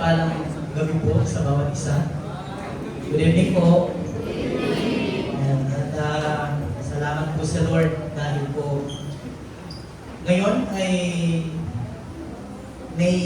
mapagpalang gabi po sa bawat isa. Good evening po. At salamat po sa Lord dahil po ngayon ay May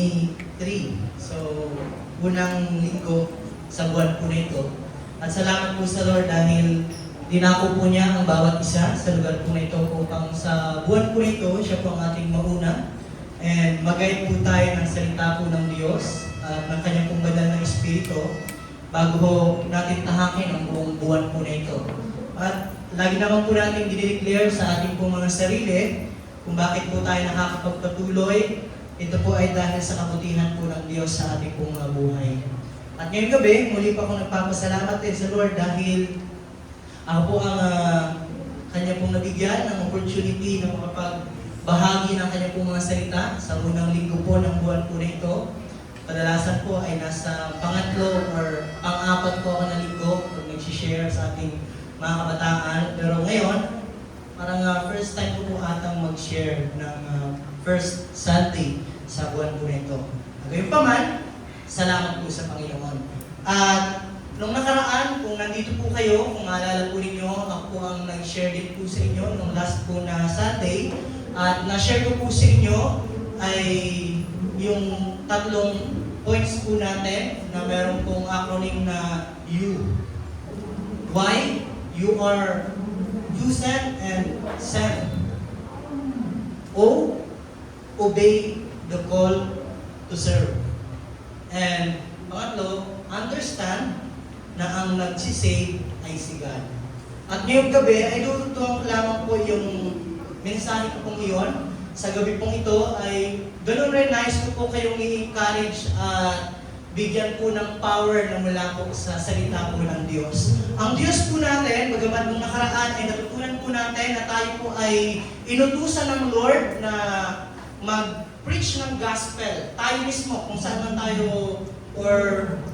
3. So, unang linggo sa buwan po na ito. At salamat po sa Lord dahil dinako po niya ang bawat isa sa lugar po na ito upang sa buwan po na ito, siya po ang ating mauna. And mag-guide po tayo ng salita po ng Diyos at ng kanyang pong banal na Espiritu bago natin tahakin ang buong buwan po na ito. At lagi naman po natin dinideclare sa ating pong mga sarili kung bakit po tayo nakakapagpatuloy. Ito po ay dahil sa kabutihan po ng Diyos sa ating pong mga buhay. At ngayong gabi, muli pa ako nagpapasalamat din sa Lord dahil ako po ang kanya pong nabigyan ng opportunity na makapagbahagi ng kanya pong mga salita sa unang linggo po ng buwan po na ito. Kadalasan po ay nasa pangatlo or pang-apat po ako na linggo kung nagsishare sa ating mga kabataan. Pero ngayon, parang first time ko po atang mag-share ng first Sunday sa buwan po na ito. Gayunpaman, salamat po sa Panginoon. At nung nakaraan, kung nandito po kayo, kung maalala po ninyo, ako po ang nag-share din po sa inyo nung last po na Sunday. At na-share ko po sa inyo ay yung tatlong points po natin na meron pong acronym na U. Why? You are sent and sent. O, obey the call to serve. And pangatlo, understand na ang nagsisave ay si God. At ngayong gabi ay tututuan ko lamang po yung mensahe ko pong iyon. Sa gabi pong ito ay ganun rin nais ko po kayong i-encourage at bigyan po ng power na mula po sa salita po ng Diyos. Ang Diyos po natin, bagamat nung nakaraan ay natutunan po natin na tayo po ay inutusan ng Lord na mag-preach ng gospel. Tayo mismo, kung saan man tayo or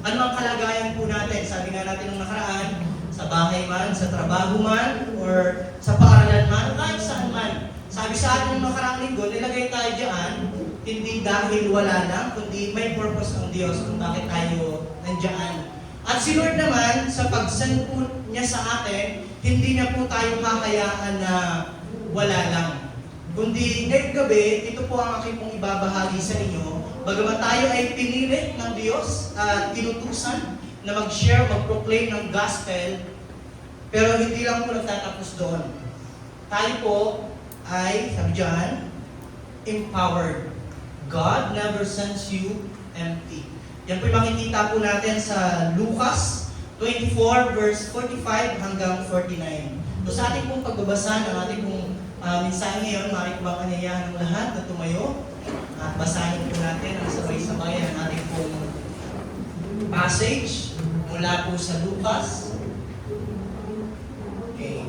anumang kalagayan po natin. Sabi nga natin nung nakaraan, sa bahay man, sa trabaho man, or sa paaralan man, kahit saan man. Sabi sa atin nung nakaraang linggo, nilagay tayo dyan, hindi dahil wala lang, kundi may purpose ang Diyos kung bakit tayo nandyan. At si Lord naman, sa pag-send po niya sa atin, hindi niya po tayo kakayaan na wala lang. Kundi ngayong gabi, ito po ang aking pong ibabahagi sa inyo. Bagamat tayo ay pinili ng Diyos at inutusan na mag-share, mag-proclaim ng gospel, pero hindi lang po nagtatapos doon. Tayo po ay, sabi dyan, empowered. God never sends you empty. Yan po yung makikita po natin sa Lucas 24 verse 45 hanggang 49. So sa ating pong pagbabasa ng ating pong mensahe ngayon, maaaring ko bang anyayahan ng lahat na tumayo at basahin po natin ang sabay-sabay ang ating pong passage mula po sa Lucas. Okay.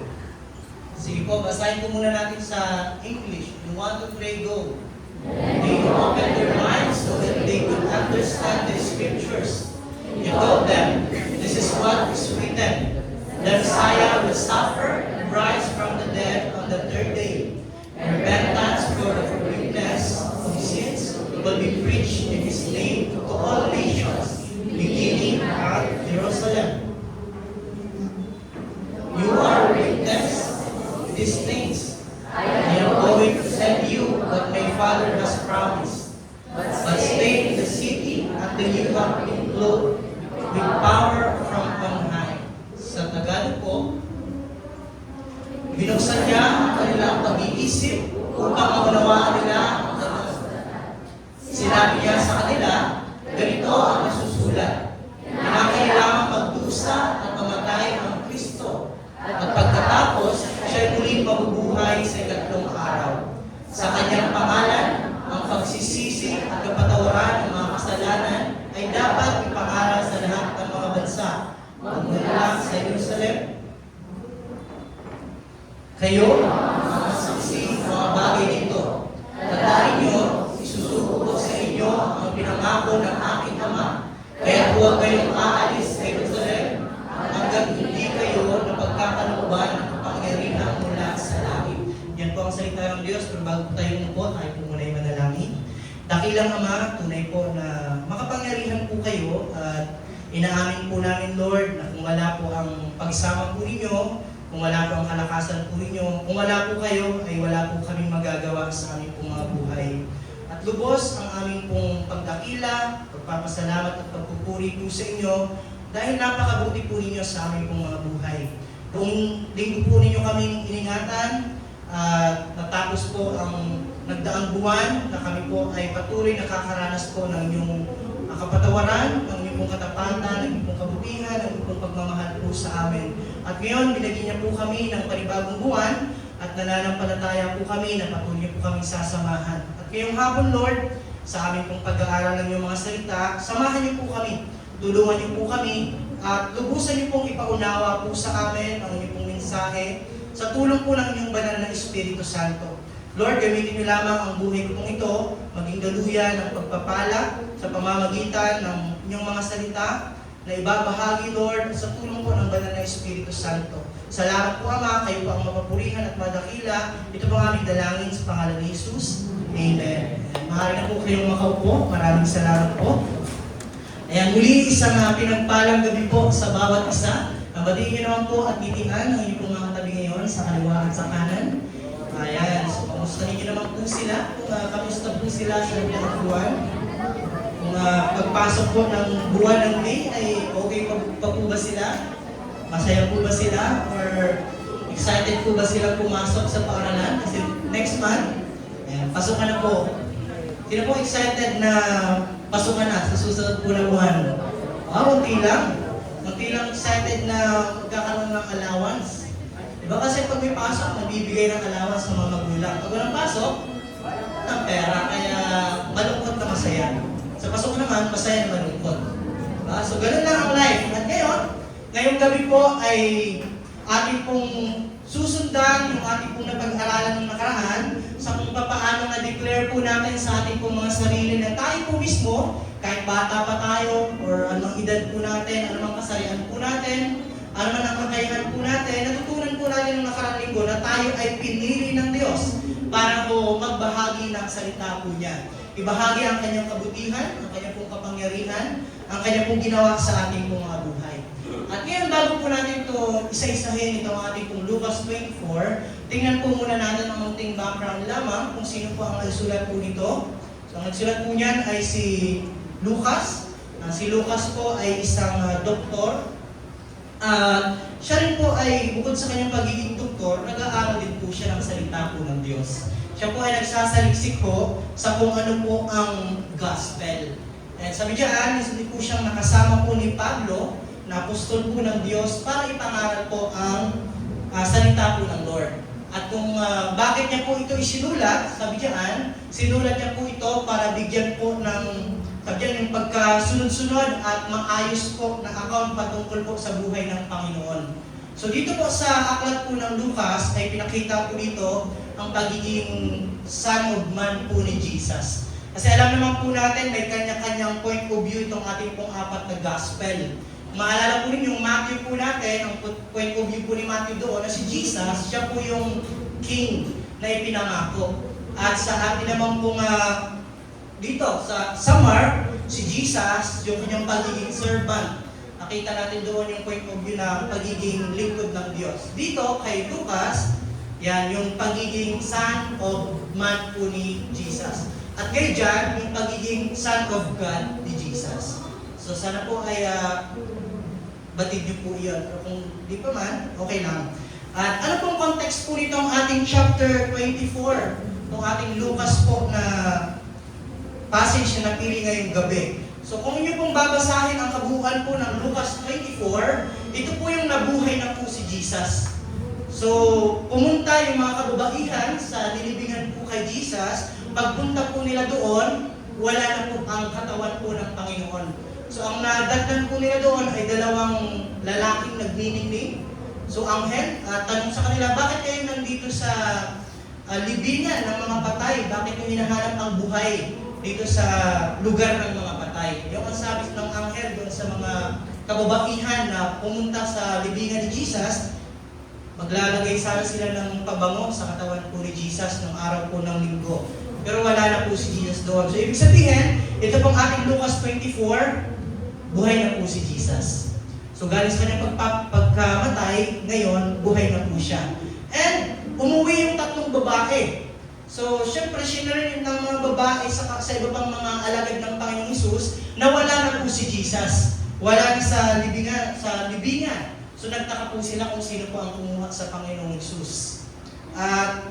Sige po, basahin po muna natin sa English. You want to pray, go. They opened their minds so that they could understand the scriptures. He told them, this is what is written. The Messiah will suffer and rise from the dead on the third day. And repentance for the forgiveness of sins will be preached in His name to all nations, beginning at Jerusalem. You are witness to these things. I am going to send you what my Father has promised. But stay in the city until you have been clothed with power from on high. Sa Tagalog po, binuksan niya ang kanilang pag-iisip upang maunawaan nila ang kanilang. Sinabi niya sa kanila, ganito ang nasusulat. Kinakailangan magdusa at mamatay ang Kristo. At pagkatapos, siya'y muling mabubuhay sa ikatlong araw. Sa kanyang pangalan, ang pagsisisi at kapatawaran ng mga kasalanan ay dapat ipangaral sa lahat ng mga bansa. Magmula sa Jerusalem, kayo, mga saksi, mga bagay nito. Tandaan niyo, isusuko ko sa inyo ang pinangako ng aking Ama. Kaya huwag kayong aalis sa Jerusalem hanggang hindi kayo napagkakalooban ng kapangyarihan mula sa langit. Yan po ang salita ng Diyos. Pero bago tayo umupo, tayo po muna yung manalangin. Dakilang Ama, tunay po na makapangyarihan po kayo at inaamin po namin, Lord, na kung wala po ang pagsama po ninyo, kung wala po ang kalakasan po ninyo, kung wala po kayo, ay wala po kaming magagawa sa aming pong mga buhay. At lubos ang aming pong pagdakila, pagpapasalamat at pagpupuri po sa inyo dahil napakabuti po ninyo sa aming pong mga buhay. Kung linggo po ninyo kaming iningatan at natapos po ang nagdaang buwan na kami po ay patuloy nakakaranas po ng inyong kapatawaran, ng inyong pong katapatan, ng inyong pong kabutihan, ng inyong pong pagmamahal po sa amin. At ngayon, binigyan niya po kami ng panibagong buwan at nananampalataya po kami na patuloy po kami sasamahan. At ngayong hapon, Lord, sa aming pong pag-aaral ng iyong mga salita, samahan niyo po kami, tulungan niyo po kami, at lubusan niyo pong ipaunawa po sa amin ang inyong pong mensahe sa tulong po ng inyong banal na Espiritu Santo. Lord, gamitin niyo lamang ang buhay ko pong ito, maging daluyan ng pagpapala sa pamamagitan ng inyong mga salita na ibabahagi, Lord, sa tulong po ng banal na Espiritu Santo. Salamat po, Ama, kayo po ang mapapurihan at madakila. Ito po ang aming dalangin sa pangalan ni Jesus. Amen. Maaari na po kayong makaupo. Maraming salamat po. Ayan, muli isang pinagpalang gabi po sa bawat isa. Nabadiin niyo naman po at titian ang inyong pong mga tabi ngayon sa kaliwa at sa kanan. Ayan, so kamusta niyo naman po sila? Kamusta po sila sa ng buwan? Kung pagpasok po ng buwan ng May, ay okay pa po ba sila? Masaya po ba sila? Or excited po ba sila pumasok sa paaralan? Kasi next month, ayan, pasukan na po. Sino po excited na pasukan na sa susunod po na buwan? Unti lang. Unti lang excited na magkakaroon ng allowance. Diba kasi pag may pasok, nabibigay ng allowance ng mga magulang. Pag walang pasok, ng pera. Kaya malungkot na masaya. Sa pasok naman, masaya na malungkot. Diba? So ganun lang ang life. At ngayong gabi po ay ating pong susundan yung ating pong napag-aralan ng nakaraan sa kung paano na-declare po natin sa ating pong mga sarili na tayo po mismo, kahit bata pa tayo, or anong edad po natin, anong kasarian po natin, ano man ang kakayahan po natin, natutunan po natin ng nakaraang linggo na tayo ay pinili ng Diyos para po magbahagi ng salita po niya. Ibahagi ang kanyang kabutihan, ang kanyang pong kapangyarihan, ang kanyang pong ginawa sa ating pong mga buhay. At ngayon, bago po natin ito isa-isahin itong ating pong Lucas 24, tingnan po muna natin ang munting background lamang kung sino po ang nagsulat po nito. So, ang nagsulat po niyan ay si Lucas. Si Lucas po ay isang doktor. Siya rin po ay, bukod sa kanyang pagiging doktor, nag-aaral din po siya ng salita po ng Diyos. Siya po ay nagsasaliksik po sa kung ano po ang gospel. And sabi diyan, hindi po siyang nakasama po ni Pablo, na apostol po ng Diyos, para ipangaral po ang salita po ng Lord. At kung bakit niya po ito isinulat, sabi diyan, sinulat niya po ito para bigyan po ng yung pagkasunod-sunod at maayos po na account patungkol po sa buhay ng Panginoon. So dito po sa aklat po ng Lucas ay pinakita po dito ang pagiging Son of Man po ni Jesus. Kasi alam naman po natin may kanya-kanyang point of view itong ating pong apat na gospel. Maalala po ninyo yung Matthew po natin, ang point of view po ni Matthew doon na si Jesus, siya po yung king na ipinangako. At sa atin naman pong dito, sa Mark, si Jesus, yung kanyang pagiging servant. Nakita natin doon yung point of view na pagiging lingkod ng Diyos. Dito, kay Lucas, yan, yung pagiging Son of Man po ni Jesus. At kay John, yung pagiging Son of God ni Jesus. So sana po ay batid niyo po yun. Pero kung di pa man, okay lang. At ano pong context po nitong ating chapter 24, itong ating Lucas po na passage na napili ngayong gabi. So kung inyo pong babasahin ang kabuuan po ng Lucas 24, ito po yung nabuhay na po si Jesus. So pumunta yung mga kababaihan sa nilibingan po kay Jesus, pagpunta po nila doon, wala na po ang katawan po ng Panginoon. So ang nadatnan po nila doon ay dalawang lalaking nagniningning. So anghel, tanong sa kanila, bakit kayo nandito sa libingan ng mga patay? Bakit nyo hinahanap ang buhay dito sa lugar ng mga patay? Yung ang sabi ng anghel doon sa mga kababaihan na pumunta sa libingan ni Jesus, maglalagay sana sila ng pabango sa katawan po ni Jesus ng araw po ng linggo. pero wala na po si Jesus doon. So, ibig sabihin, ito pong ating Lucas 24, buhay na po si Jesus. So, galing sa kanyang pagkamatay, ngayon, buhay na po siya. And, umuwi yung tatlong babae. So, syempre, sinare ng mga babae sa iba pang mga alagad ng Panginoong Hesus na wala na po si Jesus. Wala na sa libingan. So, nagtaka po sila kung sino po ang kumuha sa Panginoong Hesus. At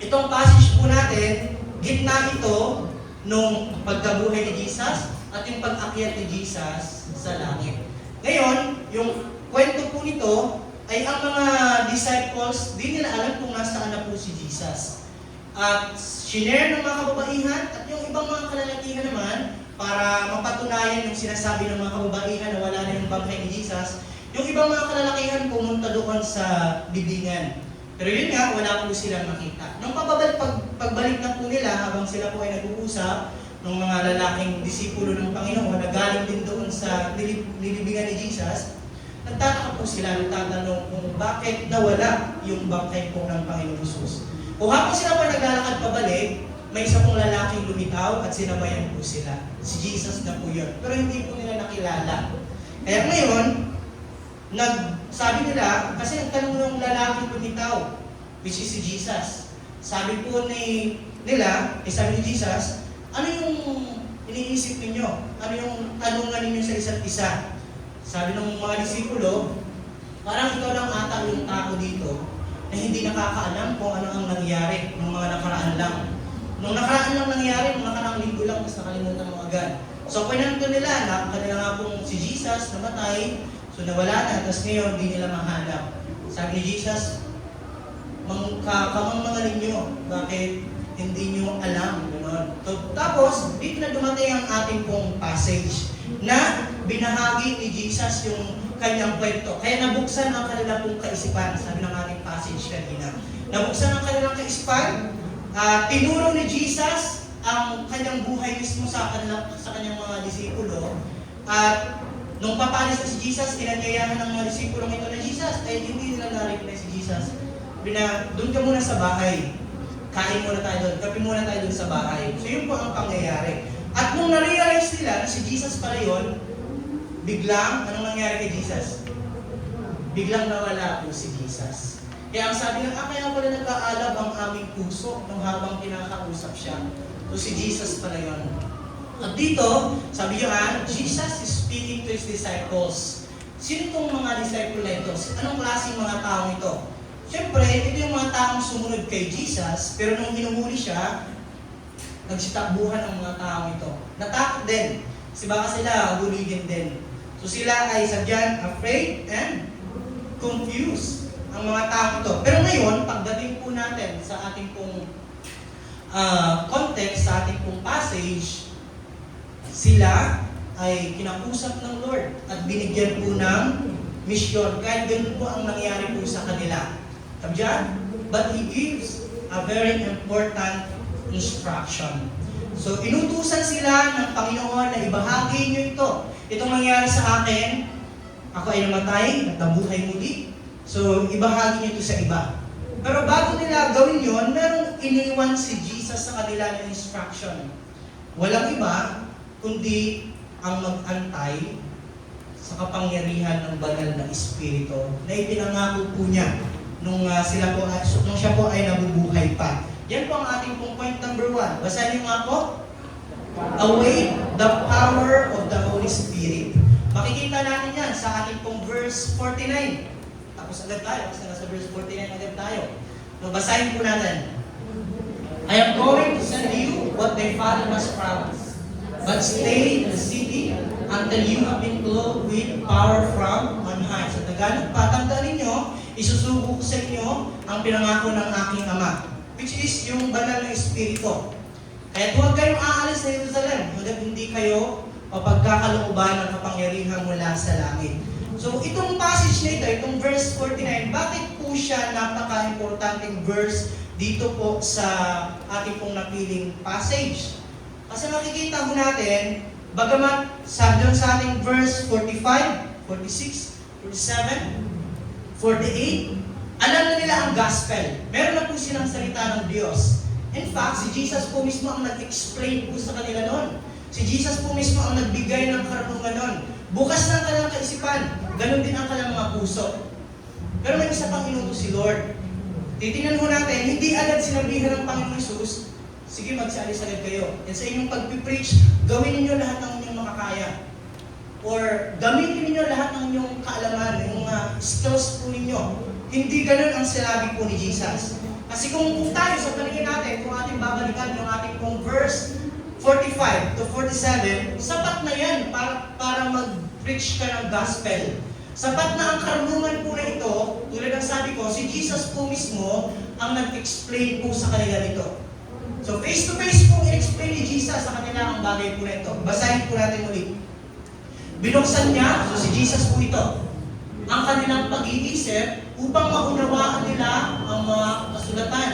itong passage po natin, gitna ito nung pagkabuhay ni Jesus at yung pag-akyat ni Jesus sa langit. Ngayon, yung kwento po nito ay ang mga disciples, di nila alam kung nasaan na po si Jesus. At shinare ng mga kababaihan at yung ibang mga kalalakihan naman para mapatunayan yung sinasabi ng mga kababaihan na wala na yung bangkay ni Jesus, yung ibang mga kalalakihan pumunta doon sa libingan. Pero yun nga, wala po silang makita. Nung pagbalik na po nila, habang sila po ay nag-uusap, ng mga lalaking disipulo ng Panginoon na galing din doon sa nilibingan ni Jesus, nagtataka po sila, nagtatanong kung bakit nawala yung bangkay po ng Panginoon Jesus. Kung habang sila pa naglalakad pabalik, may isa pong lalaking lumitaw at sinamayan po sila. Si Jesus na po yun. Pero hindi po nila nakilala. Kaya ngayon, sabi nila, kasi nagtanong ng lalaking lumitaw, which is si Jesus. Sabi po sabi ni Jesus, ano yung iniisip ninyo? Ano yung tanungan ninyo sa isa't isa? Sabi ng mga disipulo, parang ikaw lang ata yung tao dito na hindi nakakaalam kung ano ang nangyari ng mga nakaraan lang. Nung nakaraan lang nangyari, nung nakaraang linggo lang, mas nakalimutan mo agad. So, pinanto nila na kanila nga pong si Jesus namatay, so nawala na, tapos ngayon hindi nila mahanap. Sabi ni Jesus, kamang ninyo, bakit hindi nyo alam? So, tapos, dito na dumating ang ating pong passage na binahagi ni Jesus yung kanyang kwento. Kaya nabuksan ang kanilang pong kaisipan, sabi ng ating passage kanina. Nabuksan ang kanilang kaisipan, tinuro ni Jesus ang kanyang buhay mismo sa kanyang mga disipulo. At nung papalis na si Jesus, tinanyayahan ng mga disipulong ito na Jesus, ay hindi nila na-recognize si Jesus. Doon ka muna sa bahay. Kain muna tayo doon, kape muna tayo doon sa bahay. So yun po ang pangyayari. At nung na-realize nila na si Jesus pala yun, biglang, anong nangyari kay Jesus? Biglang nawala po si Jesus. Kaya ang sabi ng, kaya pala nag-aalab ang aming puso nung habang kinakausap siya. So si Jesus pala yun. At dito, sabi niyo Jesus is speaking to His disciples. Sino itong mga disciple na ito? Anong klaseng mga taong ito? Siyempre, ito yung mga taong sumunod kay Jesus, pero nung hinuhuli siya, nagsitakbuhan ang mga taong ito. Natakot din. Kasi baka sila huligin din. So sila ay sadyan afraid and confused ang mga taong ito. Pero ngayon, pagdating po natin sa ating pong context, sa ating pong passage, sila ay kinausap ng Lord at binigyan po ng misyon. Kahit ganun po ang nangyari po sa kanila. But He gives a very important instruction. So, inutusan sila ng Panginoon na ibahagi niyo ito. Itong nangyari sa akin, ako ay namatay, at nabuhay muli. So, ibahagi niyo ito sa iba. Pero bago nila gawin yon, merong iniwan si Jesus sa kanila ng instruction. Walang iba, kundi ang mag-antay sa kapangyarihan ng banal na Espiritu na ipinangako po niya nung siya po ay nabubuhay pa. Yan po ang ating pong point number 1. Basahin niyo nga po. Await the power of the Holy Spirit. Makikita natin yan sa ating pong verse 49. Tapos agad tayo, kasi nasa verse 49 agad tayo. So, basahin po natin. I am going to send you what my Father has promised. But stay in the city until you have been clothed with power from on high. Sa Tagalog, patandaan ninyo, isusubo ko sa inyo ang pinangako ng aking Ama, which is yung banal na Espiritu. Kaya huwag kayong aalis sa Jerusalem hanggang hindi kayo mapagkakalooban ng kapangyarihan mula sa langit. So itong passage na ito, itong verse 49, bakit po siya napaka-importanting verse dito po sa ating pong napiling passage? Kasi makikita po natin, bagamat sabi doon sa ating verse 45, 46, 47, 48, alam na nila ang gospel. Meron na po silang salita ng Diyos. In fact, si Jesus po mismo ang nag-explain po sa kanila noon. Si Jesus po mismo ang nagbigay ng karunungan noon. Bukas ng kanilang kaisipan, ganun din ang kanilang mga puso. Pero may isa pang inutos si Lord. Titingnan ho natin, hindi agad sinabihan ng Panginoon Jesus, sige, magsialis agad kayo. And sa inyong pag-preach, gawin ninyo lahat ng inyong makakaya. Or gamitin ninyo lahat ng inyong kaalaman, yung mga skills po ninyo. Hindi ganun ang sinabi po ni Jesus. Kasi kung tayo sa paningin natin, kung ating babalikan yung ating pong verse 45 to 47, sapat na yan para mag-preach ka ng gospel. Sapat na ang karunungan po na ito, tulad ng sabi ko, si Jesus po mismo ang nag-explain po sa kanila nito. So face to face po i-explain ni Jesus sa kanila ang bagay po na ito. Basahin po natin ulit. Binuksan niya, so si Jesus po ito, ang kanilang pag-iisip upang maunawaan nila ang mga kasulatan.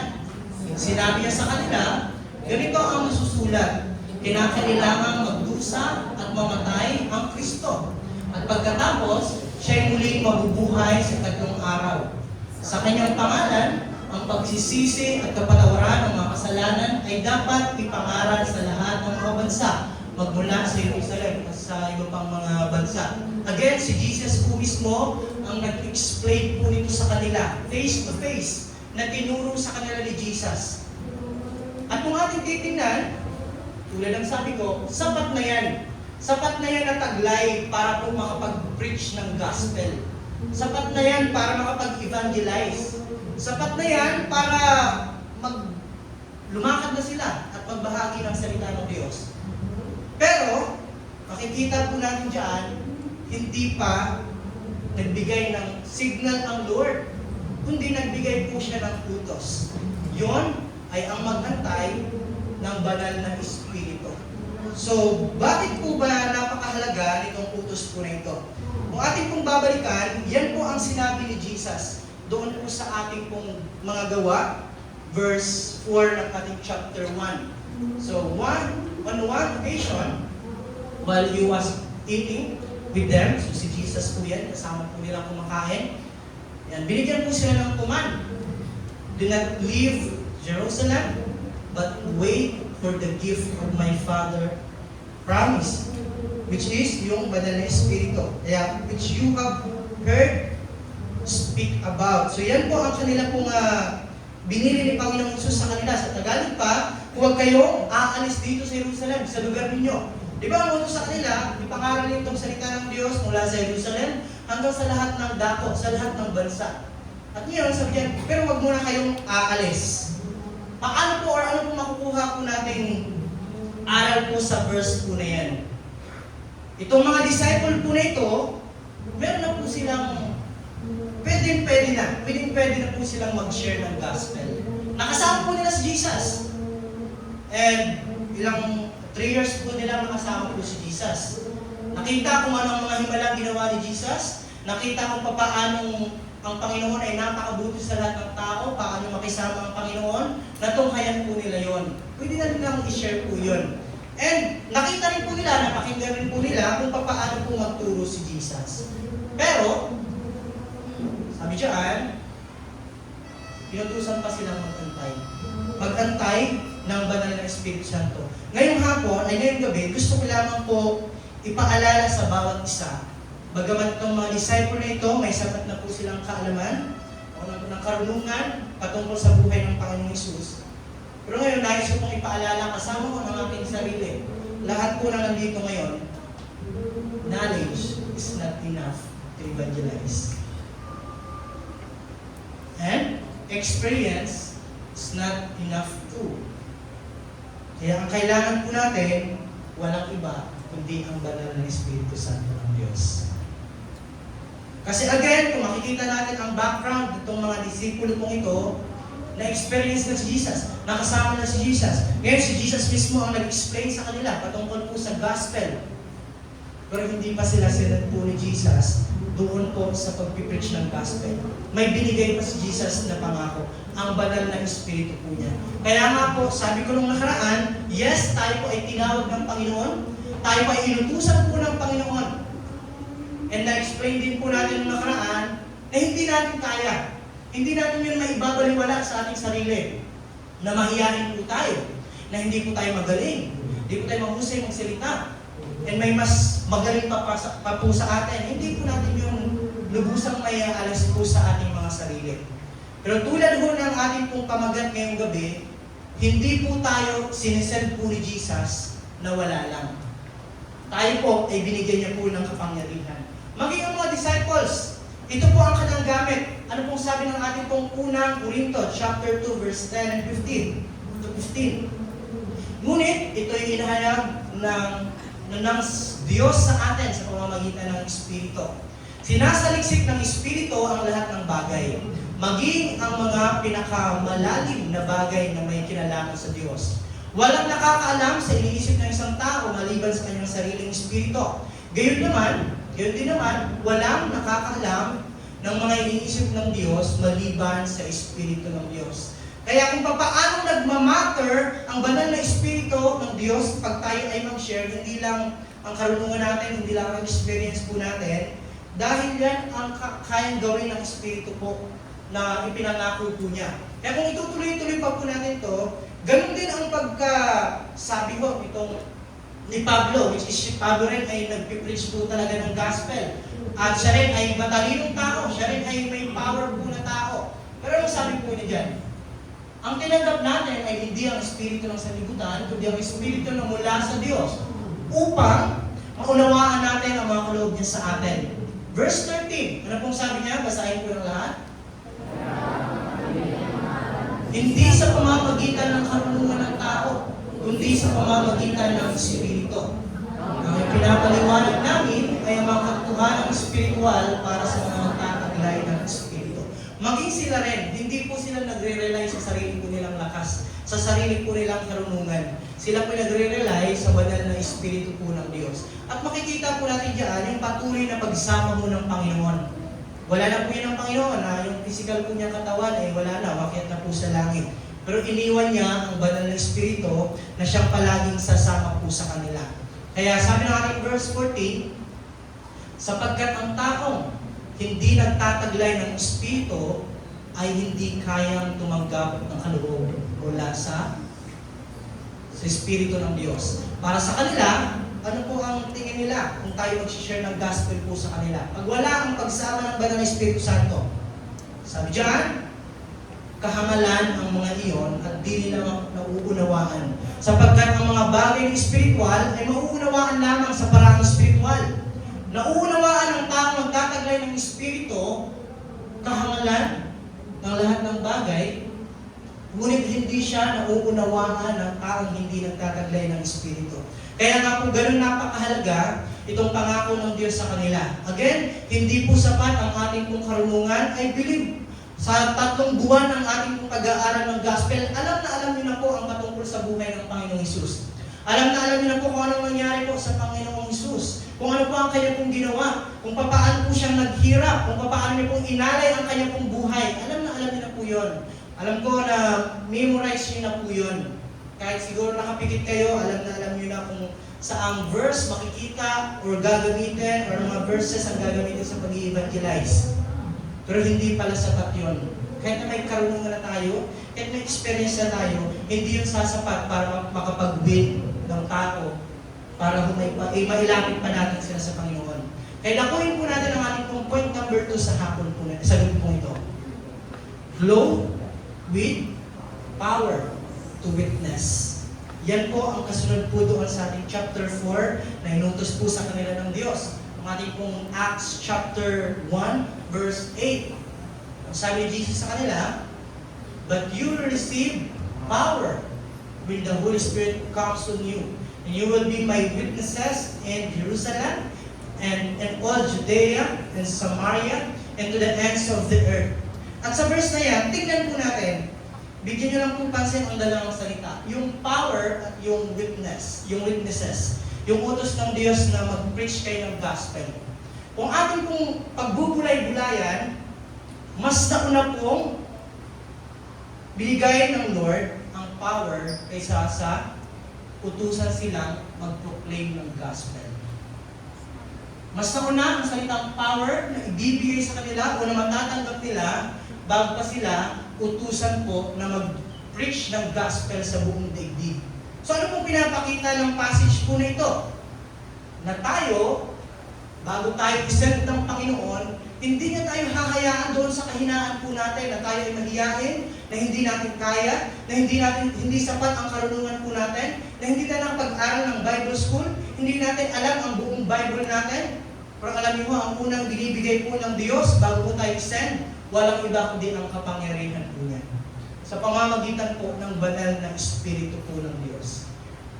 Sinabi niya sa kanila, ganito ang nasusulat, kinakailangang magdusa at mamatay ang Kristo. At pagkatapos, siya'y muling mabubuhay sa 3 araw. Sa kanyang pangalan, ang pagsisisi at kapatawaran ng mga kasalanan ay dapat ipangaral sa lahat ng mga bansa, magmula sa Jerusalem at sa iba pang mga bansa. Again, si Jesus po mismo ang nag-explain po nito sa kanila, face to face, na tinuro sa kanila ni Jesus. At kung ating titingnan, tulad ng sabi ko, sapat na yan. Sapat na yan na taglay para po makapag-preach ng gospel. Sapat na yan para makapag-evangelize. Sapat na yan para lumakad na sila at magbahagi ng salita ng Diyos. Pero, makikita po natin dyan, hindi pa nagbigay ng signal ang Lord, kundi nagbigay po siya ng utos. Yon ay ang maghantay ng banal na Espiritu. So, bakit po ba napakahalaga nitong utos po na ito? Kung ating pong babalikan, yan po ang sinabi ni Jesus doon po sa ating pong mga gawa, verse 4 ng ating chapter 1. So, on one occasion, while he was eating with them, so si Jesus po yan, kasama po nilang kumakain, yan, binigyan po sila ng command. Do not leave Jerusalem, but wait for the gift of my Father promise, which is yung banal na Espiritu, which you have heard speak about. So yan po ang kanila pong binili ni Panginoong Hesus sa kanila. Sa Tagalog pa, huwag kayong aalis dito sa Jerusalem, sa lugar ninyo. Di ba ang utos sa kanila, ipangaral niyo itong salita ng Diyos mula sa Jerusalem hanggang sa lahat ng dako, sa lahat ng bansa. At ngayon, sabi niya, pero huwag muna kayong aalis. Paano po or ano po makukuha po nating aral po sa verse po na yan? Itong mga disciple po na ito, meron na po silang, pwede na po silang mag-share ng gospel. Nakasama po nila si Jesus. And ilang 3 years po nila nakasama po si Jesus. Nakita kung anong mga himalang ginawa ni Jesus. Nakita kung paanong ang Panginoon ay napakabuti sa lahat ng tao, paano makisama ang Panginoon, natunghayan po nila yon. Pwede na nilang i-share po yun. And nakita rin po nila, napakinggan rin po nila kung paano po magturo si Jesus. Pero, sabi dyan, pinutusan pa silang mag-antay. Mag-antay ng banal na Espiritu Santo. Ngayong hapon, ay ngayong gabi, gusto ko lamang po ipaalala sa bawat isa. Bagamat itong mga disciple na ito, may sapat na po silang kaalaman o ng karunungan patungkol sa buhay ng Panginoong Hesus. Pero ngayon, nais ko pong ipaalala kasama ko ng aking sarili. Lahat po na nandito ngayon, knowledge is not enough to evangelize. And experience is not enough too. Kaya ang kailangan po natin, walang iba, kundi ang banal na Espiritu Santo ng Diyos. Kasi again, kung makikita natin ang background itong mga disipulo pong ito, na-experience na si Jesus, nakasama na si Jesus. Ngayon, si Jesus mismo ang nag-explain sa kanila patungkol po sa gospel. Pero hindi pa sila sinad po ni Jesus doon po sa pag-preach ng gospel. May binigay pa si Jesus na pangako, ang banal na Espiritu po niya. Kaya nga po, sabi ko nung nakaraan, yes, tayo po ay tinawag ng Panginoon, tayo po ay inutusan po ng Panginoon. And na-explain din po natin nung nakaraan, na hindi natin kaya. Hindi natin yun maibabaliwala sa ating sarili. na mahiyain po tayo, na hindi po tayo magaling, hindi po tayo mahusay magsalita, and may mas magaling pa po sa atin. Hindi po natin yung lubusang may alas po sa ating mga sarili. Pero tulad po ng ating pong pamagat ngayong gabi, hindi po tayo sinisend po ni Jesus na wala lang. Tayo po ay binigyan niya po ng kapangyarihan. Maging ang mga disciples, ito po ang kanyang gamit. Ano pong sabi ng ating pong unang Corinto, chapter 2, verse 10 and 15. Ngunit, ito ay inahayag ng Diyos sa atin sa pamamagitan ng Espiritu. Sinasaliksik ng Espiritu ang lahat ng bagay, maging ang mga pinakamalalim na bagay na may kinalaman sa Diyos. Walang nakakaalam sa iniisip ng isang tao maliban sa kanyang sariling espiritu. Gayon din naman, walang nakakaalam ng mga iniisip ng Diyos maliban sa Espiritu ng Diyos. Kaya kung paano nagmamatter ang banal na Espiritu ng Diyos pag tayo ay mag-share, hindi lang ang karunungan natin, hindi lang ang experience po natin, dahil yan ang kayang gawin ng Espiritu po na ipinangako po niya. Kaya kung itutuloy-tuloy pa po natin to, ganun din ang pagkasabi ko itong ni Pablo, which is si Pablo rin ay nagpipreach po talaga ng gospel. At siya rin ay matalinong tao, siya rin ay may power po na tao. Pero ano sabi po niya dyan? Ang tinanggap natin ay hindi ang espiritu ng sanlibutan, kundi ang espiritu na mula sa Diyos, upang maunawaan natin ang mga kaloob niya sa atin. Verse 13, ano pong sabi niya? Basahin po ng lahat. Hindi sa pamamagitan ng karunungan ng tao, kundi sa pamamagitan ng Espiritu. Ang pinapaliwanag namin ay ang mga katotohanan spiritual para sa mga nagtataglay ng Espiritu. Maging sila rin, hindi po sila nagre-rely sa sarili po nilang lakas, sa sarili po nilang karunungan. Sila po nagre-rely sa banal na Espiritu po ng Diyos. At makikita po natin diyan yung patuloy na pagsama mo ng Panginoon. Wala na po yun ang Panginoon, yung physical po niya katawan, wala na, umakyat na po sa langit. Pero iniwan niya ang banal na Espiritu na siyang palaging sasama po sa kanila. Kaya sabi ng ating verse 14, sapagkat ang taong hindi nagtataglay ng Espiritu ay hindi kayang tumanggap ng kaloob mula sa Espiritu ng Diyos. Para sa kanila, ano po ang tingin nila kung tayo mag-share ng gospel po sa kanila? Pag wala ang pagsama ng banal na Espiritu Santo, sabi diyan, kahangalan ang mga iyon at di nila nauunawaan. Sapagkat ang mga bagay ng spiritual ay mauunawaan lamang sa paraang spiritual. Nauunawaan ng taong magtataglay ng Espiritu, kahangalan ng lahat ng bagay, ngunit hindi siya nauunawaan ng taong hindi nagtataglay ng Espiritu. Kaya nga po ganun napakahalaga itong pangako ng Diyos sa kanila. Again, hindi po sapat ang ating pong karunungan, I believe. Sa 3 buwan ng ating pong pag-aaral ng gospel, alam niyo na po ang patungkol sa buhay ng Panginoong Hesus. Alam niyo na po kung anong nangyari po sa Panginoong Hesus. Kung ano po ang kanya pong ginawa. Kung paano po siyang naghirap. Kung paano niya pong inalay ang kanya pong buhay. Alam niyo na po yun. Alam ko na memorize niyo na po yun. Kahit siguro nakapikit kayo, alam niyo na kung saang verse makikita or gagamitin or mga verses ang gagamitin sa pag-i-evangelize. Pero hindi pala sapat yun. Kahit na may karunungan na tayo, kahit may experience na tayo, hindi yun sasapat para makapag-win ng tao para mailapit pa natin sila sa Panginoon. Kaya lakuin po natin ang ating point number 2 sa hapon po na, sa gabi po ito. Flow with power to witness. Yan po ang kasunod po doon sa ating chapter 4 na inutos po sa kanila ng Diyos. Ang ating pong Acts chapter 1 verse 8. Ang sabi ni Jesus sa kanila, but you will receive power when the Holy Spirit comes on you. And you will be my witnesses in Jerusalem and in all Judea and Samaria and to the ends of the earth. At sa verse na yan, tingnan po natin, bigyan nyo lang po pansin ang dalawang salita. Yung power at yung witness, yung witnesses. Yung utos ng Diyos na mag-preach kayo ng gospel. Kung ating pong pagbubulay-bulayan, mas nauna pong binigay ng Lord ang power kaysa sa utusan silang mag-proclaim ng gospel. Mas nauna ang salitang power na ibibigay sa kanila o na matatanggap nila bago pa sila utusan po na mag-preach ng gospel sa buong daigdig. So ano pong pinapakita ng passage po na ito? Na tayo, bago tayo isend ng Panginoon, hindi niya tayo hahayaan doon sa kahinaan po natin na tayo ay mahiyain, na hindi natin kaya, na hindi sapat ang karunungan po natin, na hindi tayo nakapag-aral ng Bible school, hindi natin alam ang buong Bible natin. Pero alam niyo ang unang binibigay po ng Diyos bago po tayo isend, walang iba kundi ang kapangyarihan po niya. Sa pamamagitan po ng banal na Espiritu po ng Diyos.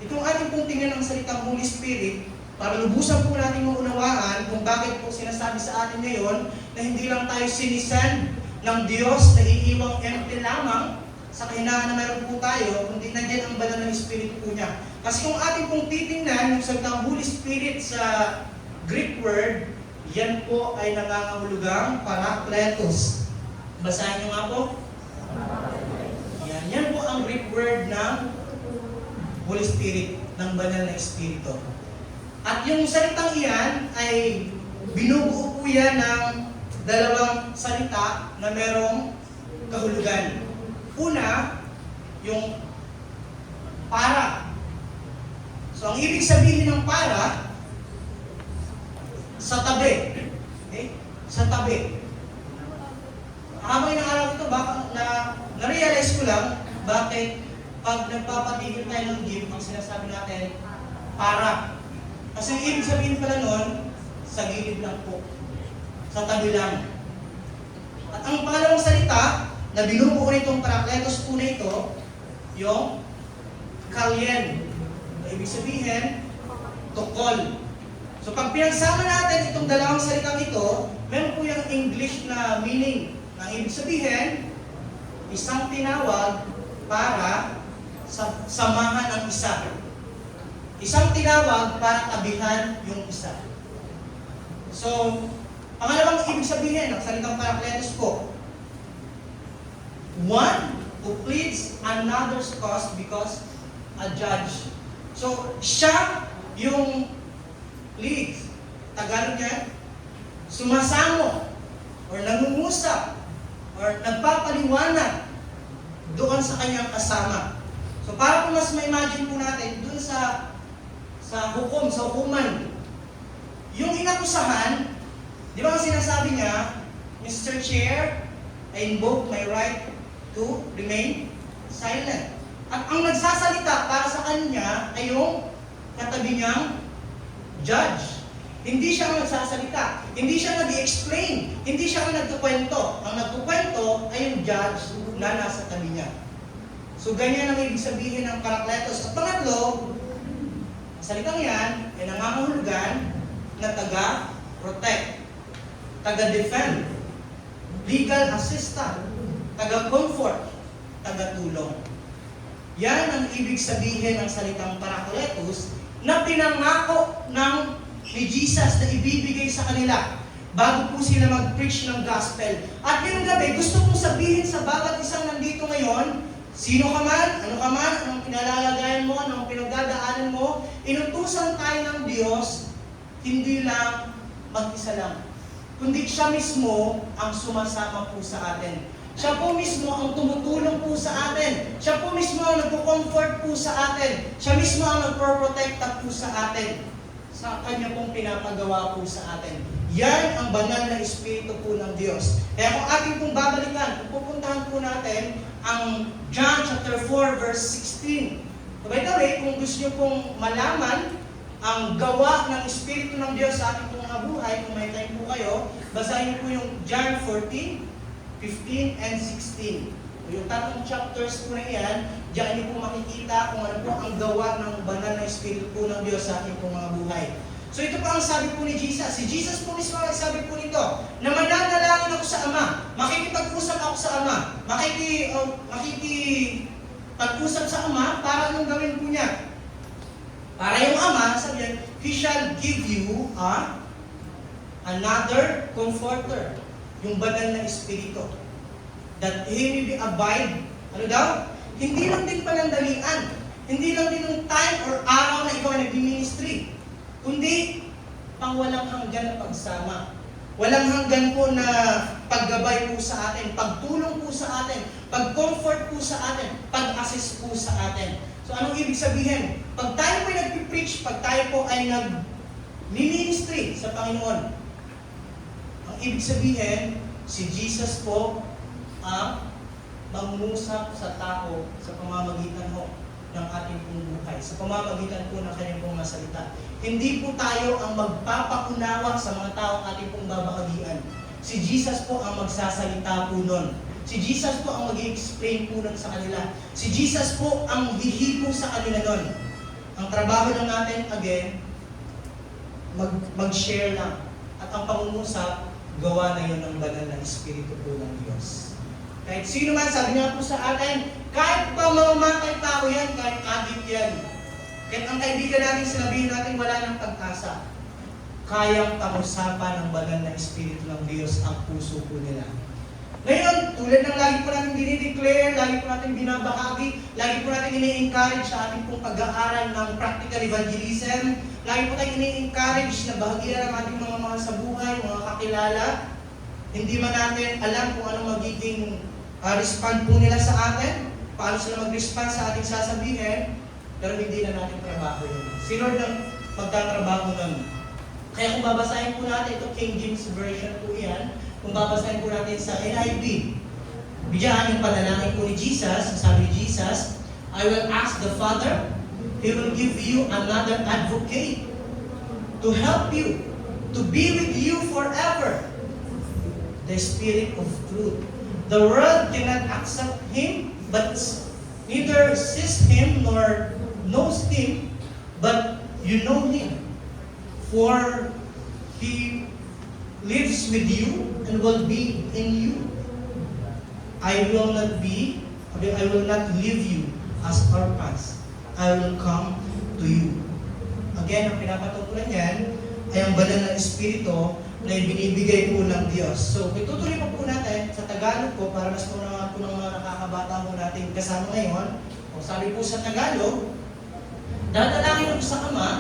Itong ating pong tingnan ng salitang Holy Spirit, para lubusan po natin maunawaan kung bakit po sinasabi sa atin ngayon na hindi lang tayo sinisend ng Diyos na iiwang empty lamang sa kahinaan na mayroon po tayo, kundi nandiyan ang banal na Espiritu po niya. Kasi kung ating pong titingnan yung salitang Holy Spirit sa Greek word, yan po ay nangangahulugang parakletos. Basahin niyo nga po. Yan po ang Greek word ng Holy Spirit, ng banal na Espiritu. At yung salitang iyan ay binubuo po yan ng dalawang salita na merong kahulugan. Una, yung para. So ang ibig sabihin ng para, sa tabi. Okay? Sa tabi. Habang inaaraw ito, baka na-realize ko lang bakit pag nagpapatigil tayo ng gift, ang sinasabi natin, para. Kasi ang ibig sabihin pala nun, sa gilid lang po. Sa tabi lang. At ang pangalawang salita na binubuo nitong parakletos po na ito, yung kalyen. Ibig sabihin, tukol. So pag pinagsama natin itong dalawang salitang ito, meron po yung English na meaning. Ang ibig sabihin, isang tinawag para samahan ang isa. Isang tinawag para tabihan yung isa. So, pangalawang ibig sabihin ng salitang parakletos po, one who pleads another's cause because a judge. So, siya yung lead. Tagalog niya, sumasamo or nangungusap or nagpapaliwanag doon sa kanyang kasama. So, para po mas ma-imagine po natin, doon sa hukuman. Yung inakusahan, di ba ang sinasabi niya, Mr. Chair, I invoke my right to remain silent. At ang nagsasalita para sa kanya ay yung katabi niyang judge. Hindi siya ang nagsasalita. Hindi siya nag-explain. Hindi siya ang nagkukwento. Ang nagkukwento ay yung judge na nasa tabi niya. So, ganyan ang ibig sabihin ng parakletos. At pangatlo, salitang yan ay nangangahulugan na taga-protect, taga-defend, legal assistant, taga-comfort, taga-tulong. Yan ang ibig sabihin ng salitang parakletos na pinangako ni Jesus na ibibigay sa kanila bago po sila mag-preach ng gospel. At ngayong gabi, gusto kong sabihin sa bawat isang nandito ngayon, sino ka man, anong pinalalagayan mo, anong pinagdadaanan mo, inutusan tayo ng Diyos, hindi lang mag-isa lang. Kundi siya mismo ang sumasama po sa atin. Siya po mismo ang tumutulong po sa atin. Siya po mismo ang nagpo-comfort po sa atin. Siya mismo ang nagpo-protecta po sa atin. Sa kanya pong pinapagawa po sa atin. Yan ang banal na Espiritu po ng Diyos. Kaya kung ating pong babalikan, kung pupuntahan po natin ang John chapter 4 verse 16. So by the way, kung gusto nyo pong malaman ang gawa ng Espiritu ng Diyos sa ating pong mga buhay, kung may time po kayo, basahin nyo po yung John 14, 15, and 16. So, yung tatlong chapters po na yan, diyan nyo po makikita kung ano po ang gawa ng banal na Espiritu po ng Diyos sa ating pong mga buhay. So ito pa ang sabi po ni Jesus. Si Jesus po mismo nagsabi po nito, na mananalangin ako sa Ama, makikipag-usap ako sa Ama, makikipag-usap sa Ama, para anong gawin po niya? Para yung Ama, sabi niya, He shall give you another comforter, yung banal na Espiritu, that He may be abide, ano daw? Hindi lang din panandalian, hindi lang din yung time or araw na ikaw ay nag-ministry, kundi pang walang hanggan na pagsama. Walang hanggan po na paggabay po sa atin, pagtulong po sa atin, pag-comfort po sa atin, pag promises po sa atin. So anong ibig sabihin? Pag tayo po ay nagpipreach, pag tayo po ay nag-ministry sa Panginoon, ang ibig sabihin, si Jesus po ang mangungusap sa tao sa pamamagitan ho ng ating pong buhay, sa pamamagitan po ng kanyang pong mga salita. Hindi po tayo ang magpapaunawa sa mga tao ating pong babahagian. Si Jesus po ang magsasalita po nun. Si Jesus po ang mag-i-explain po nun sa kanila. Si Jesus po ang hihipo sa kanila nun. Ang trabaho lang natin, again, mag-share lang. At ang pangungusap, gawa na yun ng banal na Espiritu po ng Diyos. Kahit sino man, sabi niya po sa atin, kahit pa mamamatay tao yan, kahit adik yan. Kahit ang kaibigan natin, sinabihin natin, wala ng pag-asa. Kayang pangusapan ng banal na Espiritu ng Diyos ang puso po nila. Ngayon, tulad ng lagi po natin dinideclare, lagi po natin binabahagi, lagi po natin ini-encourage sa ating pong pag-aaral ng practical evangelism, lagi po tayo ini-encourage na bahagian ng ating mga mahal sa buhay, mga kakilala. Hindi man natin alam kung anong magiging respond po nila sa atin, paano sila mag-respond sa ating sasabihin, pero hindi na natin trabaho yun. Si Lord ang magtatrabaho nun. Kaya kung babasahin po natin, ito King James Version po yan, kung babasahin po natin sa NIV, bigyan yung panalangin po ni Jesus, sabi ni Jesus, I will ask the Father, He will give you another advocate to help you, to be with you forever, the Spirit of truth. The world cannot accept Him, but neither sees Him nor knows Him, but you know Him, for He lives with you and will be in you. I will not leave you as orphans. I will come to you. Again, ang pinapatutulan yan ay ang banal na Espiritu na ibinibigay po ng Diyos. So, itutuloy po natin sa Tagalog po para mas muna po ng mga nakakabata po natin kasama ngayon. O, sabi po sa Tagalog, dadalangin ako sa Ama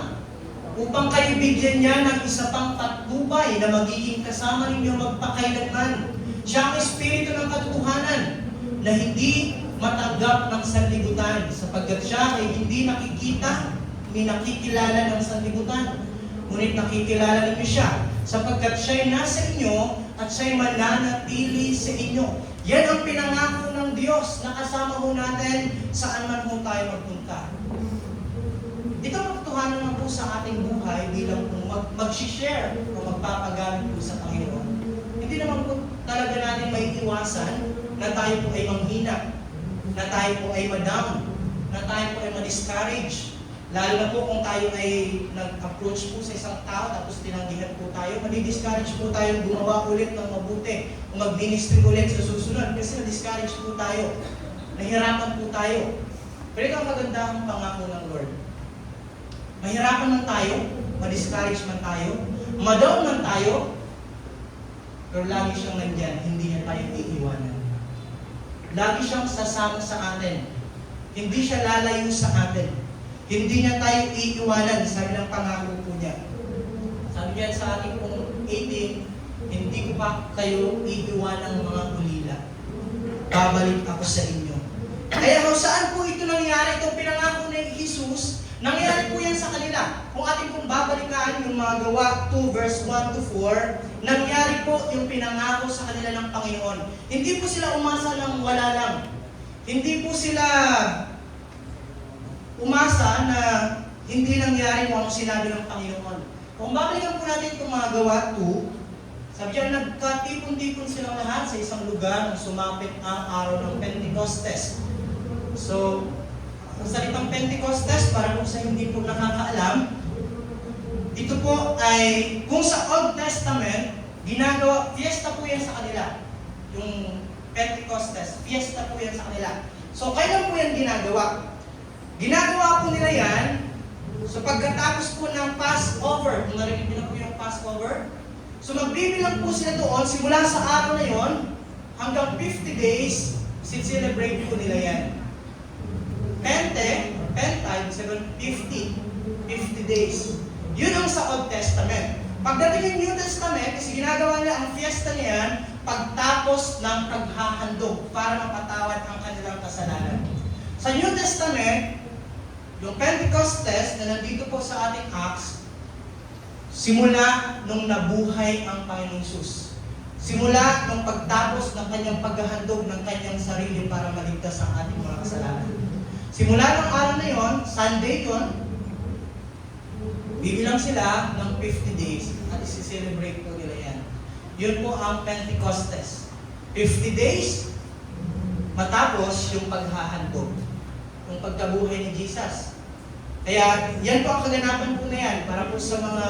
upang kayo bigyan niya ng isa pang patnubay na magiging kasama ninyo magpakailanman. Siya ang Espiritu ng katotohanan na hindi matanggap ng sanlibutan sapagkat siya ay hindi nakikita, hindi nakikilala ng sanlibutan. Ngunit nakikilala ninyo siya sapagkat siya ay nasa inyo at siya ay mananatili sa inyo. Yan ang pinangako ng Diyos na kasama ho natin saan man ho tayo magpunta. Ito ang katotohanan na po sa ating buhay bilang mag-share o magpapagamit po sa Panginoon. Hindi naman po talaga natin may iwasan na tayo po ay manghina, na tayo po ay ma-down, na tayo po ay ma-discourage. Lalo na po kung tayo ay nag-approach po sa isang tao tapos tinanggihan po tayo, madi-discourage po tayo gumawa ulit ng mabuti o mag-ministry ulit sa susunod kasi na-discourage po tayo, nahirapan po tayo. Pero ito ang magandang pangako ng Lord. Mahirapan man tayo, ma-discourage man tayo, ma-down man tayo, pero lagi siyang nandyan, hindi niya tayo iiwanan. Lagi siyang sasama sa atin. Hindi siya lalayo sa atin. Hindi niya tayo iiwanan, sabi ng pangako po niya. Sabi niya sa ating pong 18, hindi ko pa kayo iiwanan ng mga ulila. Babalik ako sa inyo. Kaya kung saan po ito nangyari, itong pinangako ni Jesus, nangyari po yan sa kanila. Kung ating pong babalikan yung mga Gawa 2 verse 1 to 4, nangyari po yung pinangako sa kanila ng Panginoon. Hindi po sila umasa ng wala lang. Hindi po sila umasa na hindi nangyari mo ang sinabi ng Panginoon. Kung babalikan po natin itong mga Gawa 2, sabi dyan, nagkatipon-tipon silang lahat sa isang lugar nang sumapit ang araw ng Pentecostes. So, ang salitang Pentecostes, para kung sa hindi po nakakaalam, ito po ay, kung sa Old Testament, ginagawa, fiesta po yan sa kanila. Yung Pentecostes, fiesta po yan sa kanila. So, kailan po yan ginagawa? Ginagawa po nila yan, so pagkatapos po ng Passover, kung narinig nyo na po yung Passover, so magbibilang po sila doon, simula sa araw na yon, hanggang 50 days, celebrate po nila yan. Pente, ibig sabihin 50 days. Yun ang sa Old Testament. Pagdating ng New Testament, kasi ginagawa nila ang fiesta niyan pagtapos ng paghahandog para mapatawad ang kanilang kasalanan. Sa New Testament, yung Pentecostes na nandito po sa ating Acts, simula nung nabuhay ang Panginoong Hesus. Simula nung pagtapos ng kanyang paghahandog ng kanyang sarili para maligtas ang ating mga kasalanan. Simula ng araw na yon, Sunday yon, bibilang sila ng 50 days at isi-celebrate po nila yan. Yun po ang Pentecostes. 50 days, matapos yung paghahandog, yung pagkabuhay ni Jesus. Kaya yan po ang kaganapan po na yan para po sa mga